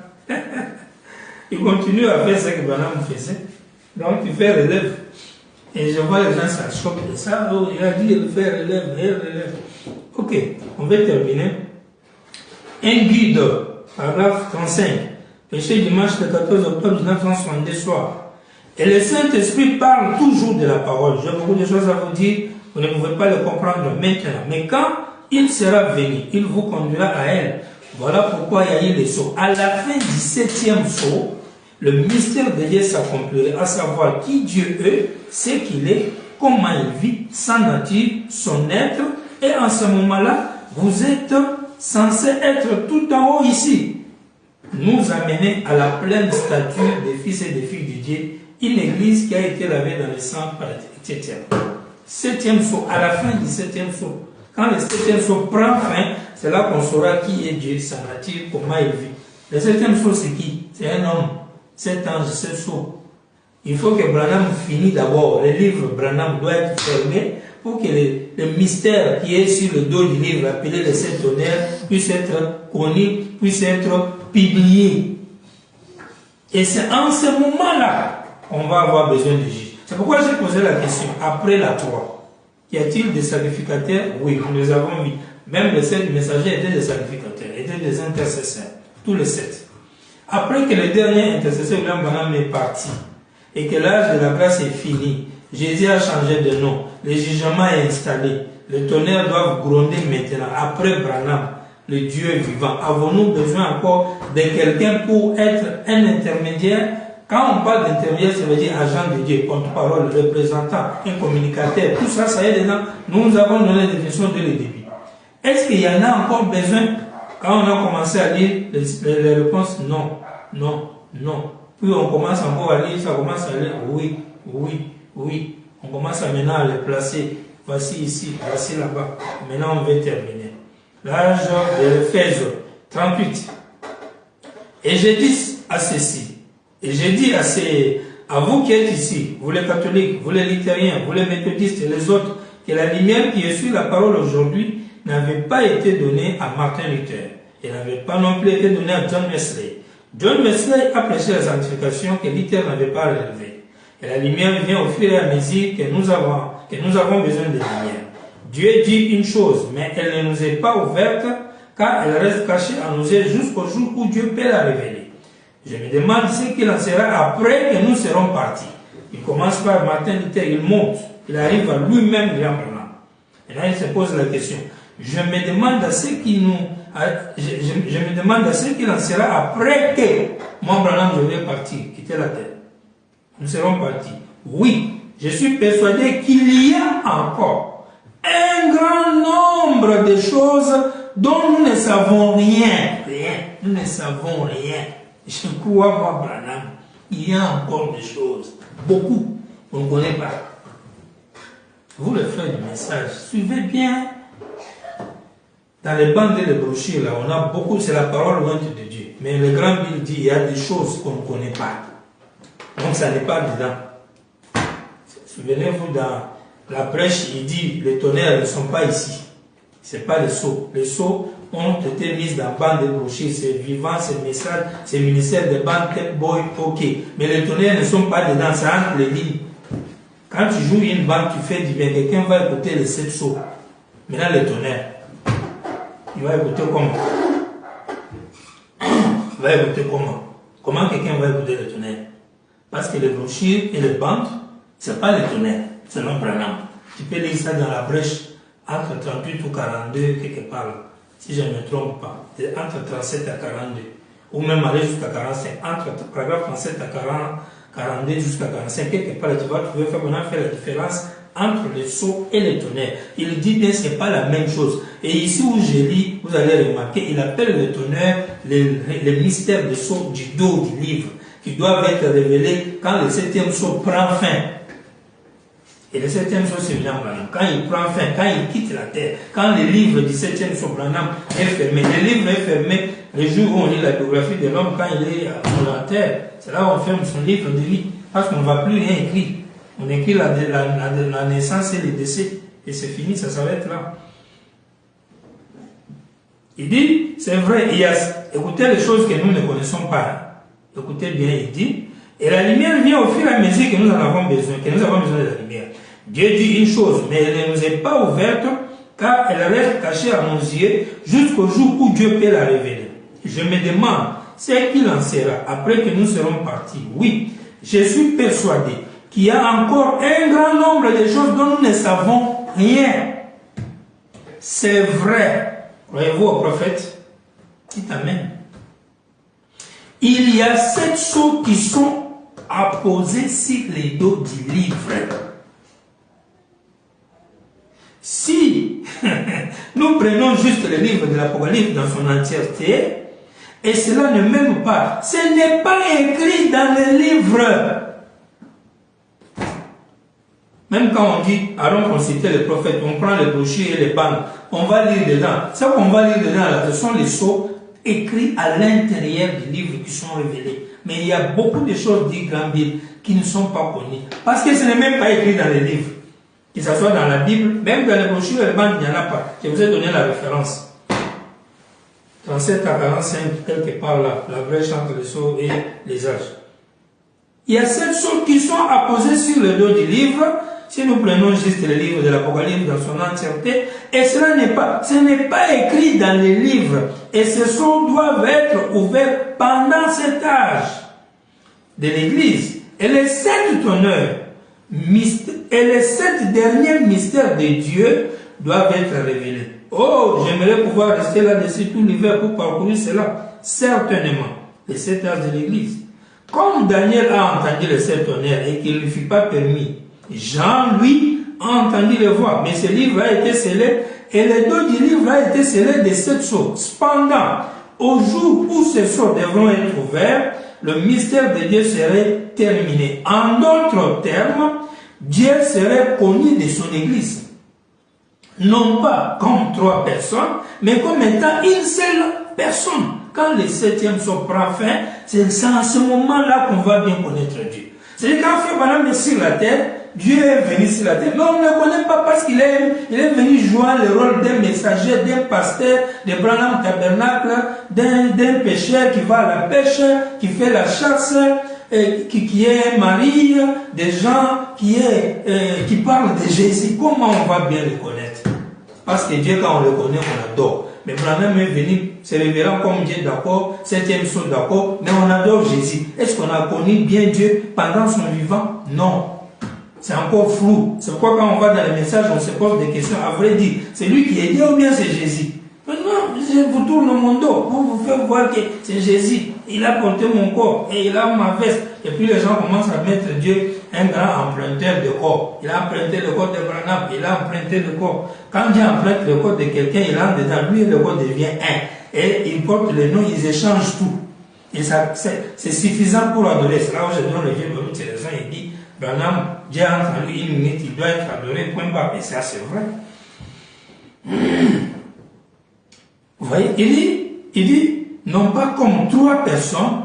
il continue à faire ce que Branham faisait. Donc il fait relève. Et je vois les gens ça choque de ça. Oh, il a dit il fait relève. Ok, on va terminer. Un guide, paragraphe 35. Péché dimanche le 14 octobre 1962 soir. Et le Saint-Esprit parle toujours de la parole. J'ai beaucoup de choses à vous dire. Vous ne pouvez pas le comprendre maintenant. Mais quand il sera venu, il vous conduira à elle. Voilà pourquoi il y a eu les sauts. À la fin du 7e saut, le mystère de Dieu s'accomplirait, à savoir qui Dieu est, ce qu'il est, comment il vit, sa nature, son être. Et en ce moment-là, vous êtes censé être tout en haut ici. Nous amener à la pleine stature des fils et des filles de Dieu, une église qui a été lavée dans le sang, etc. 7e saut, à la fin du 7e saut. Quand le 7e saut prend fin, c'est là qu'on saura qui est Dieu, sa nature, comment il vit. Le 7e saut, c'est qui? C'est un homme. 7 anges, 7 sauts. Il faut que Branham finisse d'abord. Le livre Branham doit être fermé pour que le mystère qui est sur le dos du livre, appelé les 7 tonnerres, puisse être connu, puisse être publié. Et c'est en ce moment-là qu'on va avoir besoin de juge. C'est pourquoi j'ai posé la question, après la croix, y a-t-il des sacrificateurs? Oui, nous les avons vu. Même les 7 messagers étaient des sacrificateurs, étaient des intercesseurs, tous les 7. Après que le dernier intercesseur, William Branham, est parti, et que l'âge de la grâce est fini, Jésus a changé de nom, le jugement est installé, les tonnerres doivent gronder maintenant, après Branham, le Dieu vivant. Avons-nous besoin encore de quelqu'un pour être un intermédiaire? Quand on parle d'intermédiaire, ça veut dire agent de Dieu, porte-parole, représentant, un communicateur, tout ça, ça y est dedans. Nous avons donné la définition dès le début. Est-ce qu'il y en a encore besoin? Quand on a commencé à lire les réponses, non. Puis on commence encore à lire, ça commence à lire, oui. On commence maintenant à les placer. Voici ici, voici là-bas. Maintenant, on va terminer. L'âge de l'Éphèse 38. Et j'ai dit à ceci, à vous qui êtes ici, vous les catholiques, vous les luthériens, vous les méthodistes et les autres, que la lumière qui est sur la parole aujourd'hui n'avait pas été donnée à Martin Luther. Et n'avait pas non plus été donnée à John Wesley. John Wesley a prêché la sanctification que Luther n'avait pas relevée. Et la lumière vient au fur et à mesure que nous avons besoin de lumière. Dieu dit une chose, mais elle ne nous est pas ouverte, car elle reste cachée à nos yeux jusqu'au jour où Dieu peut la révéler. Je me demande ce qu'il en sera après que nous serons partis. Il commence par matin, il monte, il arrive à lui-même, William Branham. Et là, il se pose la question. Je me demande à ce qu'il en sera après que moi, Branham, je vais partir, quitter la terre. Nous serons partis. Oui, je suis persuadé qu'il y a encore un grand nombre de choses dont nous ne savons rien. Nous ne savons rien. Je crois, moi, Branham, il y a encore des choses. Beaucoup. On ne connaît pas. Vous, les frères du message, suivez bien. Dans les bandes et les brochures, là, on a beaucoup, c'est la parole lointe de Dieu. Mais le grand Bill dit, il y a des choses qu'on ne connaît pas. Donc, ça n'est pas dedans. Souvenez-vous, dans la prêche, il dit, les tonnerres ne sont pas ici. Ce n'est pas les sceaux. Les sceaux ont été mis dans bandes et brochures. C'est vivant, c'est message, c'est ministère de bandes, tech boy, ok. Mais les tonnerres ne sont pas dedans, ça entre les lignes. Quand tu joues une bande, tu fais du bien. Quelqu'un va écouter les 7 sceaux. Maintenant, les tonnerres. Il va écouter comment? Il va écouter comment? Comment quelqu'un va écouter les tonnerres? Parce que les brochures et les bandes, ce n'est pas les tonnerres, c'est l'homme Branham. Tu peux lire ça dans la brèche, entre 38 ou 42, quelque part, si je ne me trompe pas. Entre 37 à 42, ou même aller jusqu'à 45, entre paragraphe 37 à 42 jusqu'à 45, quelque part, tu vas trouver vraiment faire la différence entre les sceaux et les tonnerres. Il dit bien que ce n'est pas la même chose. Et ici où je lis, vous allez remarquer, il appelle les tonnerres les mystères des sceaux du dos du livre, qui doivent être révélés quand le 7e sceau prend fin. Et le 7e sceau, c'est William Branham. Quand il prend fin, quand il quitte la terre, quand le livre du 7e sceau Branham est fermé, le livre est fermé le jour où on lit la biographie de l'homme, quand il est sur la terre, c'est là où on ferme son livre de vie, parce qu'on ne va plus rien écrire. On écrit la naissance et le décès, et c'est fini, ça s'arrête là. Il dit, c'est vrai, écoutez les choses que nous ne connaissons pas. Écoutez bien, il dit, et la lumière vient au fur et à mesure que nous en avons besoin, que nous avons besoin de la lumière. Dieu dit une chose, mais elle ne nous est pas ouverte, car elle reste cachée à nos yeux jusqu'au jour où Dieu peut la révéler. Je me demande ce qu'il en sera après que nous serons partis. Oui, je suis persuadé qu'il y a encore un grand nombre de choses dont nous ne savons rien. C'est vrai. Croyez-vous au prophète? Dites Amen. Il y a 7 choses qui sont apposées sur les dos du livre. Si nous prenons juste le livre de l'Apocalypse dans son entièreté, et cela ne mène pas, ce n'est pas écrit dans le livre. Même quand on dit, allons consulter les prophètes, on prend les brochures et les bandes, on va lire dedans. Ce qu'on va lire dedans, là, ce sont les sceaux écrits à l'intérieur du livre qui sont révélés. Mais il y a beaucoup de choses dit Grand Bible qui ne sont pas connues. Parce que ce n'est même pas écrit dans les livres. Que ce soit dans la Bible, même dans les brochures et les bandes, il n'y en a pas. Je vous ai donné la référence. 37 à 45, quelque part là, la brèche entre les sceaux et les âges. Il y a 7 choses qui sont apposées sur le dos du livre. Si nous prenons juste le livre de l'Apocalypse dans son entièreté, et ce n'est pas écrit dans les livres, et ces sceaux doivent être ouverts pendant cet âge de l'Église. Et les 7 honneurs, et les 7 derniers mystères de Dieu doivent être révélés. Oh, j'aimerais pouvoir rester là-dessus tout l'hiver pour parcourir cela. Certainement, les 7 âges de l'Église. Comme Daniel a entendu les 7 honneurs et qu'il ne lui fut pas permis, Jean, lui, a entendu les voix, mais ce livre a été scellé, et le dos du livre a été scellé de 7 sceaux. Cependant, au jour où ces sceaux devront être ouverts, le mystère de Dieu serait terminé. En d'autres termes, Dieu serait connu de son Église. Non pas comme 3 personnes, mais comme étant une seule personne. Quand le 7e sceau prend fin, c'est en ce moment-là qu'on va bien connaître Dieu. C'est quand Frère Branham est sur la terre, Dieu est venu sur la terre. Mais on ne le connaît pas parce qu'il est venu jouer le rôle d'un messager, d'un pasteur, de Branham Tabernacle, d'un pêcheur qui va à la pêche, qui fait la chasse, qui est Marie, des gens qui parlent de Jésus. Comment on va bien le connaître? Parce que Dieu, quand on le connaît, on adore. Mais Branham est venu se révéler comme Dieu, d'accord, septième saut, d'accord, mais on adore Jésus. Est-ce qu'on a connu bien Dieu pendant son vivant? Non. C'est encore flou. C'est pourquoi quand on va dans les messages, on se pose des questions. À vrai dire, c'est lui qui est Dieu ou bien c'est Jésus? Maintenant, je vous tourne mon dos pour vous faire voir que c'est Jésus. Il a porté mon corps et il a ma veste. Et puis les gens commencent à mettre Dieu un grand emprunteur de corps. Il a emprunté le corps de Branham, il a emprunté le corps. Quand Dieu emprunte le corps de quelqu'un, il entre dedans, lui et le corps devient un. Et ils portent le nom, ils échangent tout. Et ça, c'est suffisant pour adorer. C'est là où je donne le vieux Baruch, c'est les gens, il dit, Branham, Dieu entre en lui une minute, il doit être adoré, point barre. Et ça, c'est vrai. Vous voyez, il dit, non pas comme trois personnes,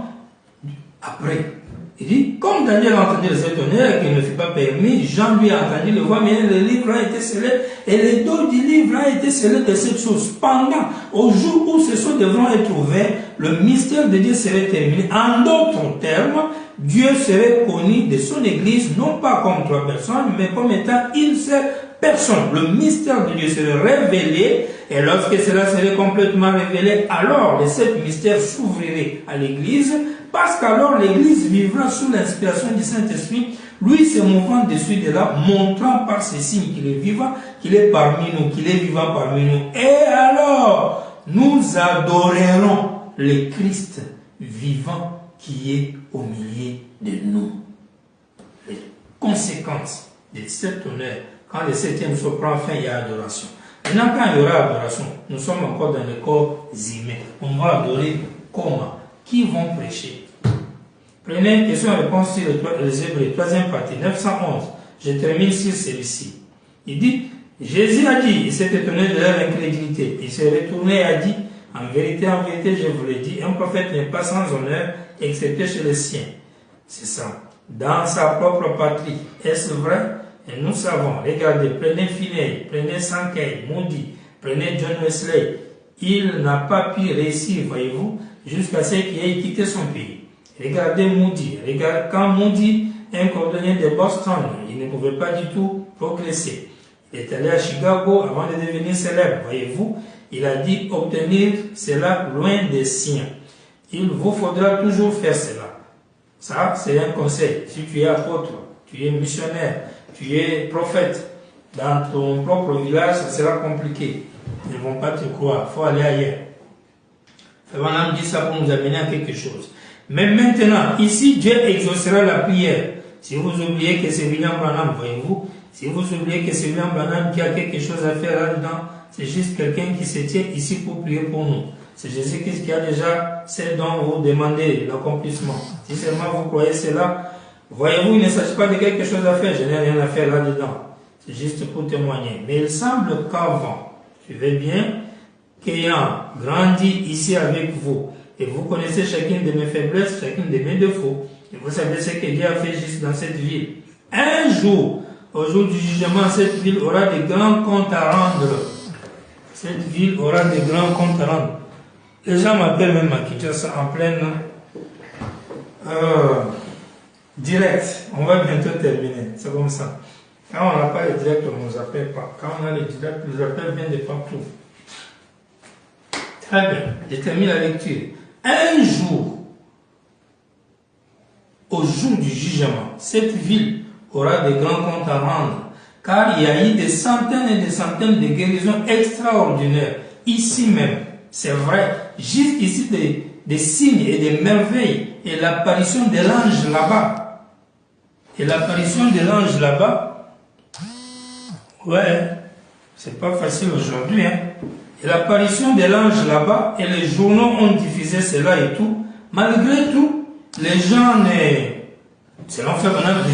après. Il dit, comme Daniel a entendu les étonneurs et qu'il ne fut pas permis, Jean lui a entendu le voir, mais le livre a été scellé, et le dos du livre a été scellé de cette chose. Pendant, au jour où ce sceaux devront être ouverts, le mystère de Dieu serait terminé. En d'autres termes, Dieu serait connu de son Église, non pas comme trois personnes, mais comme étant une seule personne. Le mystère de Dieu serait révélé, et lorsque cela serait complètement révélé, alors les sept mystères s'ouvriraient à l'Église, parce qu'alors l'Église vivra sous l'inspiration du Saint-Esprit, lui se mouvant dessus de là, montrant par ses signes qu'il est vivant, qu'il est parmi nous, qu'il est vivant parmi nous. Et alors, nous adorerons le Christ vivant qui est au milieu de nous. Les conséquences de cet honneur, quand le septième saut prend fin, il y a adoration. Maintenant, quand il y aura adoration, nous sommes encore dans le corps humain. On va adorer comment? Qui vont prêcher? Prenez question-réponse sur les Hébreux, troisième partie, 911. Je termine sur celui-ci. Il dit, Jésus a dit, il s'est étonné de leur incrédulité. Il s'est retourné et a dit, en vérité, je vous le dis, un prophète n'est pas sans honneur, excepté chez les siens. C'est ça. Dans sa propre patrie. Est-ce vrai? Et nous savons. Regardez, prenez Finney, prenez Sankey, Moody, prenez John Wesley. Il n'a pas pu réussir, voyez-vous, jusqu'à ce qu'il ait quitté son pays. Regardez Moody. Quand Moody, un cordonnier de Boston, il ne pouvait pas du tout progresser. Il est allé à Chicago avant de devenir célèbre, voyez-vous. Il a dit obtenir cela loin des siens. Il vous faudra toujours faire cela. Ça, c'est un conseil. Si tu es apôtre, tu es missionnaire, tu es prophète, dans ton propre village, ça sera compliqué. Ils ne vont pas te croire. Il faut aller ailleurs. Vraiment, dit ça pour nous amener à quelque chose. Mais maintenant, ici, Dieu exaucera la prière. Si vous oubliez que c'est William Branham, voyez-vous, si vous oubliez que c'est William Branham qui a quelque chose à faire là-dedans, c'est juste quelqu'un qui se tient ici pour prier pour nous. C'est Jésus-Christ qui a déjà ce dont vous demandez l'accomplissement. Si seulement vous croyez cela, voyez-vous, il ne s'agit pas de quelque chose à faire, je n'ai rien à faire là-dedans. C'est juste pour témoigner. Mais il semble qu'avant, suivez bien, qu'ayant grandi ici avec vous, et vous connaissez chacune de mes faiblesses, chacune de mes défauts, et vous savez ce que Dieu a fait juste dans cette ville. Un jour, au jour du jugement, cette ville aura de grands comptes à rendre. Cette ville aura de grands comptes à rendre. Les gens m'appellent même à Kinshasa en pleine direct. On va bientôt terminer. C'est comme ça. Quand on n'a pas le direct, on ne nous appelle pas. Quand on a le direct, les appels viennent de partout. Très bien. Je termine la lecture. Un jour, au jour du jugement, cette ville aura de grands comptes à rendre, car il y a eu des centaines et des centaines de guérisons extraordinaires, ici même, c'est vrai, juste ici des signes et des merveilles, et l'apparition de l'ange là-bas. Et l'apparition de l'ange là-bas, ouais, c'est pas facile aujourd'hui, hein. Et l'apparition de l'ange là-bas, et les journaux ont diffusé cela et tout, malgré tout, les gens les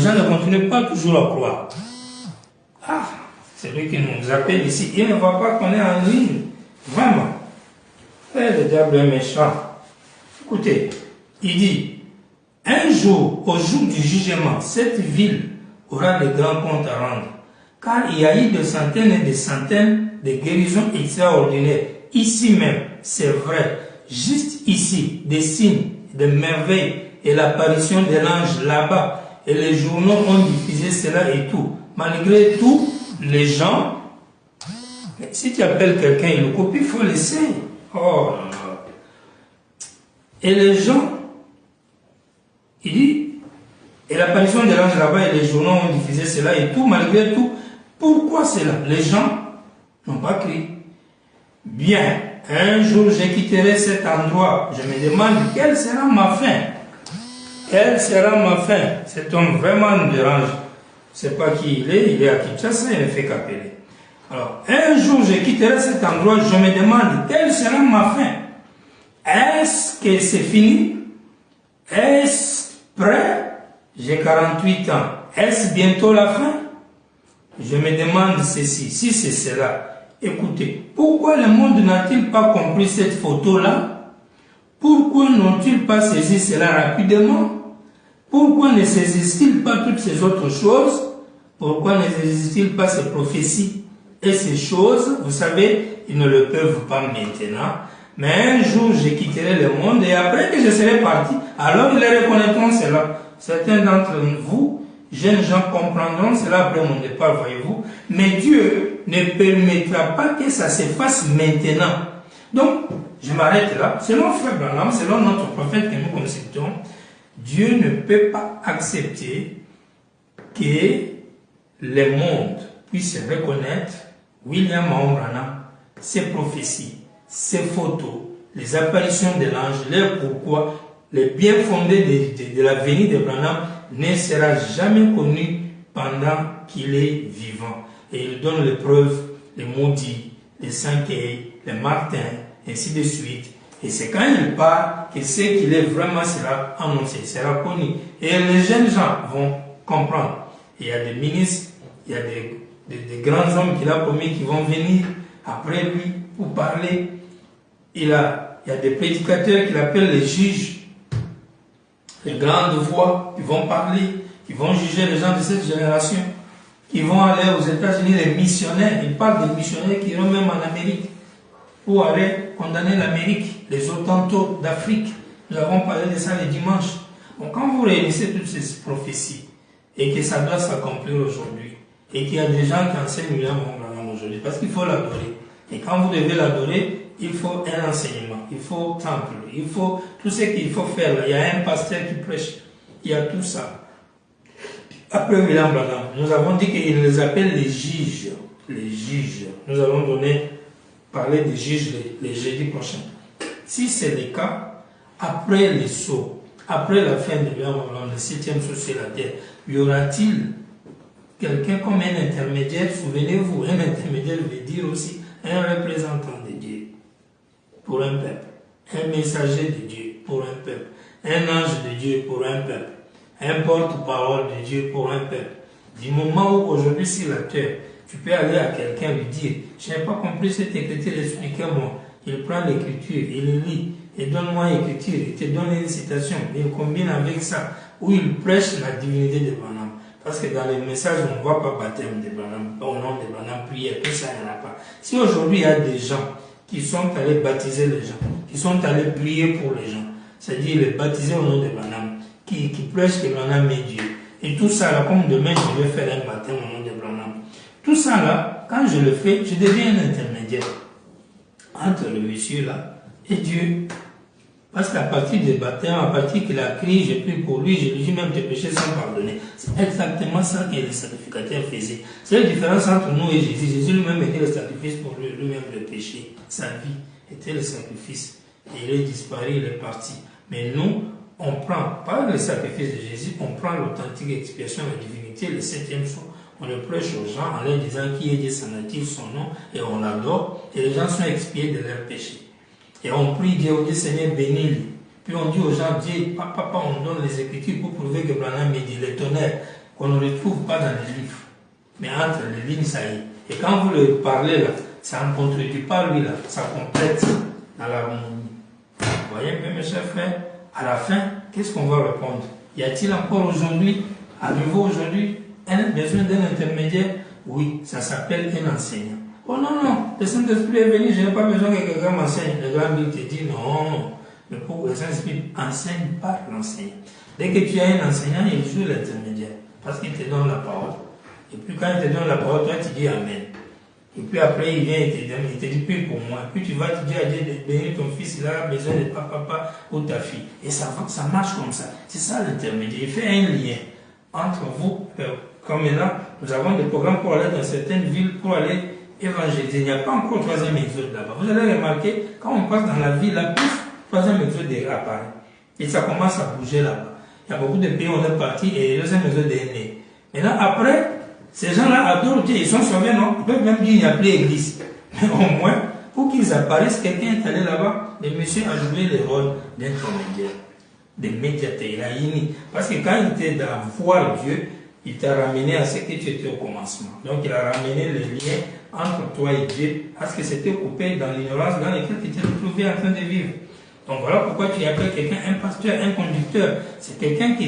gens ne continuent pas toujours à croire. Ah, c'est lui qui nous appelle ici. Il ne voit pas qu'on est en ligne. Vraiment. Le diable est méchant. Écoutez, il dit, un jour, au jour du jugement, cette ville aura de grands comptes à rendre. Car il y a eu des centaines et des centaines de guérisons extraordinaires. Ici même, c'est vrai. Juste ici, des signes, des merveilles et l'apparition de l'ange là-bas. Et les journaux ont diffusé cela et tout. Malgré tout, les gens, si tu appelles quelqu'un, il le copie, il faut laisser. Oh là là. Et les gens, il dit, et l'apparition de l'ange là-bas et les journaux ont diffusé cela et tout, malgré tout, pourquoi cela? Les gens n'ont pas crié. Bien, un jour je quitterai cet endroit. Je me demande quelle sera ma fin. Quelle sera ma fin? Cet homme vraiment me dérange. Je ne sais pas qui il est à Kinshasa, il ne fait qu'appeler. Alors, un jour je quitterai cet endroit, je me demande quelle sera ma fin. Est-ce que c'est fini? Est-ce prêt? J'ai 48 ans. Est-ce bientôt la fin? Je me demande ceci, si c'est cela. Écoutez, pourquoi le monde n'a-t-il pas compris cette photo-là? Pourquoi n'ont-ils pas saisi cela rapidement? Pourquoi ne saisissent-ils pas toutes ces autres choses? Pourquoi ne saisissent-ils pas ces prophéties et ces choses? Vous savez, ils ne le peuvent pas maintenant. Mais un jour, je quitterai le monde et après que je serai parti, alors ils reconnaîtront cela. Certains d'entre vous, jeunes gens, comprendront cela après mon départ, voyez-vous. Mais Dieu ne permettra pas que ça se fasse maintenant. Donc, je m'arrête là. Selon Frère Branham, selon notre prophète que nous consultons, Dieu ne peut pas accepter que le monde puisse reconnaître William Branham, ses prophéties, ses photos, les apparitions de l'ange, leur pourquoi, le bien fondé de la venue de Branham ne sera jamais connu pendant qu'il est vivant. Et il donne les preuves, les maudits, les Saint-Quay, les Martins, ainsi de suite. Et c'est quand il part que ce qu'il est vraiment sera annoncé, sera connu. Et les jeunes gens vont comprendre. Il y a des ministres, il y a des grands hommes qu'il a promis qui vont venir après lui pour parler. Il y a des prédicateurs qu'il appelle les juges, les grandes voix qui vont parler, qui vont juger les gens de cette génération, qui vont aller aux États-Unis, les missionnaires. Il parle des missionnaires qui iront même en Amérique pour aller condamner l'Amérique, les Hottentots d'Afrique. Nous avons parlé de ça le dimanche. Donc quand vous réunissez toutes ces prophéties et que ça doit s'accomplir aujourd'hui, et qu'il y a des gens qui enseignent William Branham aujourd'hui, parce qu'il faut l'adorer. Et quand vous devez l'adorer, il faut un enseignement, il faut temple, il faut tout ce qu'il faut faire. Il y a un pasteur qui prêche, il y a tout ça. Après William Branham, nous avons dit qu'il les appelle les juges. Les juges. Nous allons parler des juges les jeudis prochains. Si c'est le cas, après les sauts, après la fin de William Branham, le 7e saut sur la terre, y aura-t-il quelqu'un comme un intermédiaire? Souvenez-vous, un intermédiaire veut dire aussi un représentant de Dieu pour un peuple, un messager de Dieu pour un peuple, un ange de Dieu pour un peuple, un porte-parole de Dieu pour un peuple. Du moment où aujourd'hui sur la terre, tu peux aller à quelqu'un lui dire, je n'ai pas compris cette écriture, expliquez-moi. Il prend l'écriture, il lit, et donne-moi l'écriture, il te donne une citation, il combine avec ça, où il prêche la divinité de Branham. Parce que dans les messages, on ne voit pas baptême de Branham, au nom de Branham, prière, tout ça, il n'y en a pas. Si aujourd'hui il y a des gens qui sont allés baptiser les gens, qui sont allés prier pour les gens, c'est-à-dire les baptiser au nom de Branham, qui prêchent que Branham est Dieu. Et tout ça là, comme demain je vais faire un baptême au nom de Branham. Tout ça là, quand je le fais, je deviens un intermédiaire entre le monsieur là et Dieu. Parce qu'à partir du baptême, à partir qu'il a crié, j'ai pris pour lui, je lui dis même tes péchés sont pardonnés. C'est exactement ça que les sacrificateurs faisaient. C'est la différence entre nous et Jésus. Jésus lui-même était le sacrifice pour lui-même le péché. Sa vie était le sacrifice. Et il est disparu, il est parti. Mais nous, on prend, pas le sacrifice de Jésus, on prend l'authentique expiation de la divinité, le 7e saut. On le prêche aux gens en leur disant qui est Dieu, son nom, et on l'adore. Et les gens sont expiés de leurs péchés. Et on prie Dieu, on dit Seigneur, bénis-le. Puis on dit aux gens, Dieu, papa, on donne les Écritures pour prouver que Branham est dit, le tonnerre, qu'on ne retrouve pas dans les livres. Mais entre les lignes, ça y est. Et quand vous le parlez là, ça ne contredit pas lui là, ça complète dans l'harmonie. Vous voyez un peu mes chers frères, à la fin, qu'est-ce qu'on va répondre? Y a-t-il encore aujourd'hui, à nouveau aujourd'hui, un besoin d'un intermédiaire? Oui, ça s'appelle un enseignant. Oh non, non, le Saint-Esprit est venu, je n'ai pas besoin que quelqu'un m'enseigne. Le grand Bible te dit non, Mais pour le Saint-Esprit enseigne par l'enseignant. Dès que tu as un enseignant, il joue l'intermédiaire. Parce qu'il te donne la parole. Et puis quand il te donne la parole, toi tu dis Amen. Et puis après il vient et il te dit prie pour moi. Et puis tu vas te dire à Dieu de bénir ton fils, il a besoin de papa ou ta fille. Et ça marche comme ça. C'est ça l'intermédiaire. Il fait un lien entre vous. Comme maintenant, nous avons des programmes pour aller dans certaines villes, pour aller évangéliser. Il n'y a pas encore troisième exode là-bas. Vous allez remarquer, quand on passe dans la ville, là, troisième exode apparaît. Et ça commence à bouger là-bas. Il y a beaucoup de pays où on est parti et le deuxième exode est né. Maintenant, après, ces gens-là adorent Dieu, ils sont sauvés, non? Ils peuvent même dire qu'il n'y a plus d'église. Mais au moins, pour qu'ils apparaissent, quelqu'un est allé là-bas, le monsieur a joué le rôle d'intermédiaire, de médiateur. Il a uni. Parce que quand il était dans voir Dieu, il t'a ramené à ce que tu étais au commencement. Donc il a ramené le lien entre toi et Dieu, à ce que c'était coupé dans l'ignorance dans laquelle tu t'es retrouvé en train de vivre. Donc voilà pourquoi tu appelles quelqu'un un pasteur, un conducteur. C'est quelqu'un que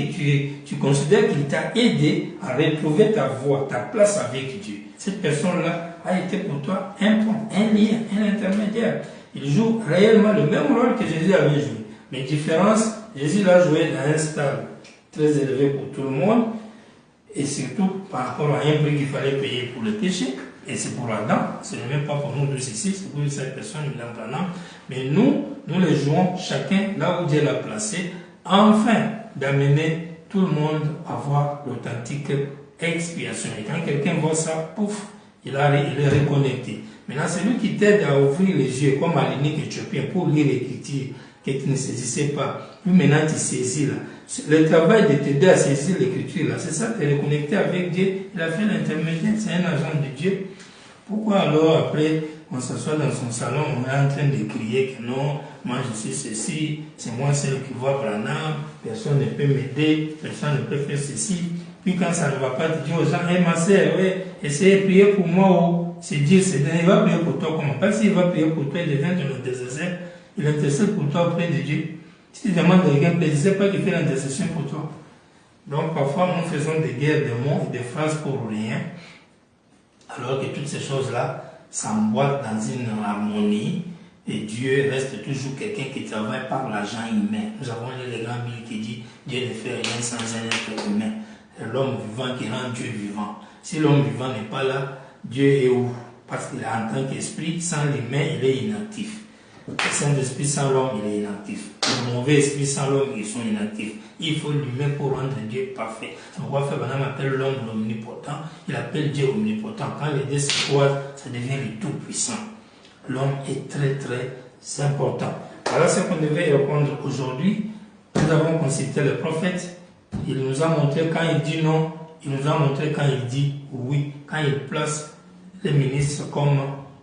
tu considères qu'il t'a aidé à retrouver ta voie, ta place avec Dieu. Cette personne-là a été pour toi un pont, un lien, un intermédiaire. Il joue réellement le même rôle que Jésus avait joué. Mais différence, Jésus l'a joué dans un stade très élevé pour tout le monde. Et surtout par rapport à un prix qu'il fallait payer pour le péché. Et c'est pour Adam, ce n'est même pas pour nous tous ici, c'est pour cette personne, mais nous les jouons chacun là où Dieu l'a placé, afin d'amener tout le monde à voir l'authentique expiation. Et quand quelqu'un voit ça, pouf, il est reconnecté. Maintenant, c'est lui qui t'aide à ouvrir les yeux, comme à l'unique éthiopien, pour lire l'écriture, que tu ne saisissais pas. Puis maintenant, tu saisis là. Le travail de t'aider à saisir l'écriture là, c'est ça, de reconnecter avec Dieu. Il a fait l'intermédiaire, c'est un agent de Dieu. Pourquoi alors après, on s'assoit dans son salon, on est en train de crier que non, moi je suis ceci, c'est moi celle qui voit Branham, personne ne peut m'aider, personne ne peut faire ceci. Puis quand ça ne va pas, tu dis aux gens, hey, ma soeur, ouais, essayez de prier pour moi, oh. C'est Dieu, il va prier pour toi comment? Parce qu'il va prier pour toi, il devient ton intercesseur, il intercède pour toi auprès de Dieu. Si tu demandes à quelqu'un, ne sais pas qu'il fait l'intercession pour toi. Donc parfois, nous faisons des guerres de mots et des phrases pour rien, alors que toutes ces choses-là s'emboîtent dans une harmonie et Dieu reste toujours quelqu'un qui travaille par l'agent humain. Nous avons le grand Bible qui dit Dieu ne fait rien sans un être humain. C'est l'homme vivant qui rend Dieu vivant. Si l'homme vivant n'est pas là, Dieu est où? Parce qu'il est en tant qu'esprit, sans l'humain, il est inactif. Le Saint-Esprit sans l'homme, il est inactif. Le mauvais esprit sans l'homme, ils sont inactifs. Il faut l'humain pour rendre Dieu parfait. C'est pourquoi Frère Branham appelle l'homme l'omnipotent. Il appelle Dieu omnipotent. Quand les deux se croisent, ça devient le tout-puissant. L'homme est très très important. Voilà ce qu'on devait répondre aujourd'hui. Nous avons consulté le prophète. Il nous a montré quand il dit non. Il nous a montré quand il dit oui. Quand il place les ministres comme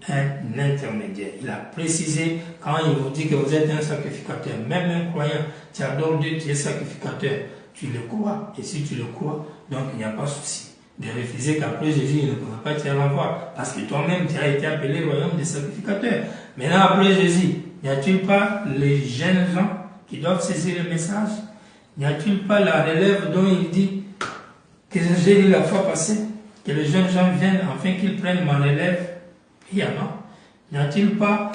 un intermédiaire. Il a précisé quand il vous dit que vous êtes un sacrificateur, même un croyant, tu adores Dieu, tu es sacrificateur, tu le crois, et si tu le crois, donc il n'y a pas de souci de refuser qu'après Jésus il ne pourra pas te renvoyer, parce que toi-même tu as été appelé royaume des sacrificateurs. Maintenant après Jésus, n'y a-t-il pas les jeunes gens qui doivent saisir le message? N'y a-t-il pas la relève dont il dit que j'ai dit la fois passée, que les jeunes gens viennent afin qu'ils prennent ma relève? Il y en a. N'y a-t-il pas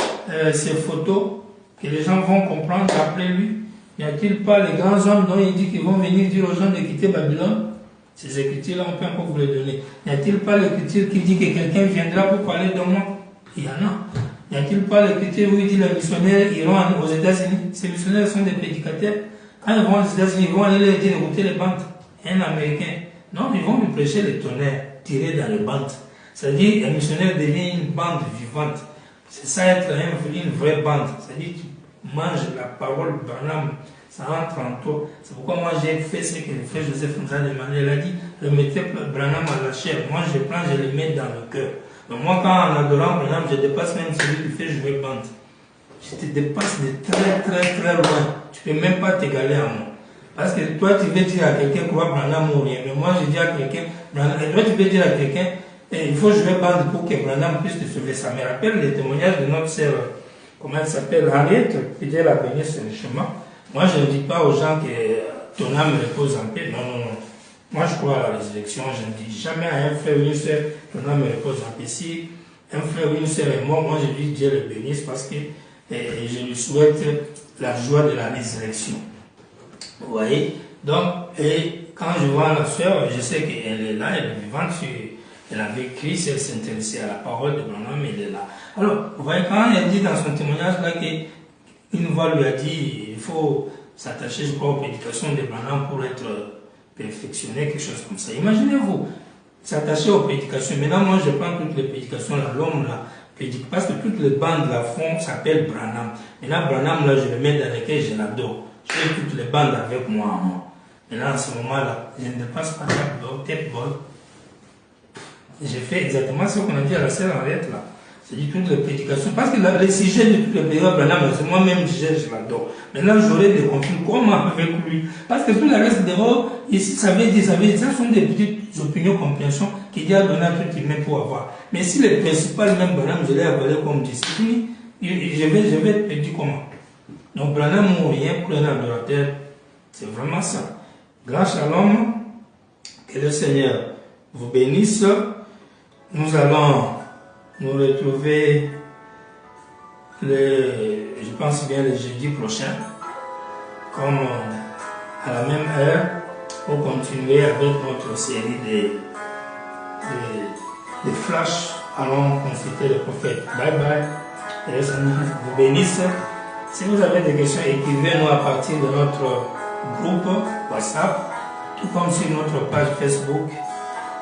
ces photos que les gens vont comprendre après lui? N'y a-t-il pas les grands hommes dont il dit qu'ils vont venir dire aux gens de quitter Babylone? Ces écritures-là, on peut encore vous les donner. N'y a-t-il pas l'écriture qui dit que quelqu'un viendra pour parler de moi? Il y en a. N'y a-t-il pas l'écriture où il dit que les missionnaires iront aux États-Unis? Ces missionnaires sont des prédicateurs. Quand ils vont aux États-Unis, ils vont aller leur dire d'écouter les bandes. Un Américain. Non, ils vont lui prêcher les tonnerres tirés dans les bandes. C'est-à-dire un missionnaire devient une bande vivante. C'est ça être une vraie bande. C'est-à-dire tu manges la parole Branham, ça entre en toi. C'est pourquoi moi j'ai fait ce que le frère Joseph nous a demandé. Il a dit, remettez Branham à la chair. Moi je prends, je le mets dans le cœur. Donc moi quand en adorant Branham, je dépasse même celui qui fait jouer bande. Je te dépasse de très très très loin. Tu ne peux même pas t'égaler à moi. Parce que toi tu veux dire à quelqu'un quoi Branham ou rien. Mais moi je dis à quelqu'un, et toi tu veux dire à quelqu'un, il faut jouer bande pour que Branham puisse te sauver. Ça me rappelle les témoignages de notre sœur, comment elle s'appelle, Henriette, que Dieu l'a bénie sur le chemin. Moi, je ne dis pas aux gens que ton âme repose en paix. Non, non, non. Moi, je crois à la résurrection. Je ne dis jamais à un frère ou une sœur, ton âme repose en paix. Si un frère ou une sœur est mort, moi, je dis Dieu le bénisse parce que je lui souhaite la joie de la résurrection. Vous voyez? Donc, et quand je vois la sœur, je sais qu'elle est là, elle est vivante, elle avait Christ, elle s'intéressait à la parole de Branham, elle est là. Alors, vous voyez, quand elle dit dans son témoignage là qu'une voix lui a dit, il faut s'attacher, je crois, aux prédications de Branham pour être perfectionné, quelque chose comme ça. Imaginez-vous, s'attacher aux prédications. Maintenant, moi, je prends toutes les prédications là, l'homme là, prédique, parce que toutes les bandes là font, s'appellent Branham. Maintenant, Branham là, je le mets dans lesquelles je l'adore. Je fais toutes les bandes avec moi en moi. Maintenant, en ce moment-là, je ne passe pas tête bol. J'ai fait exactement ce qu'on a dit à la sœur Henriette là. C'est-à-dire toutes les prédications. Parce que les sujets de toutes les prédications, c'est moi-même, je l'adore. Maintenant, j'aurai des conflits. Comment avec lui? Parce que tout le reste dehors, ici, ça veut dire, ça sont des petites opinions, compréhensions qu'il y a donné à tout humain pour avoir. Mais si les principales, même Branham, je l'ai avalé comme discipline, je vais te dire comment. Donc, Branham ou rien pour un adorateur, c'est vraiment ça. Grand shalom, que le Seigneur vous bénisse. Nous allons nous retrouver je pense bien le jeudi prochain, comme à la même heure, pour continuer avec notre série de flash. Allons consulter le prophète. Bye bye. Que le Seigneur vous bénisse. Si vous avez des questions, écrivez-nous à partir de notre groupe WhatsApp, tout comme sur notre page Facebook.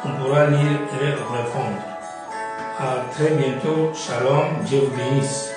On pourra lire et répondre. À très bientôt. Shalom. Dieu vous bénisse.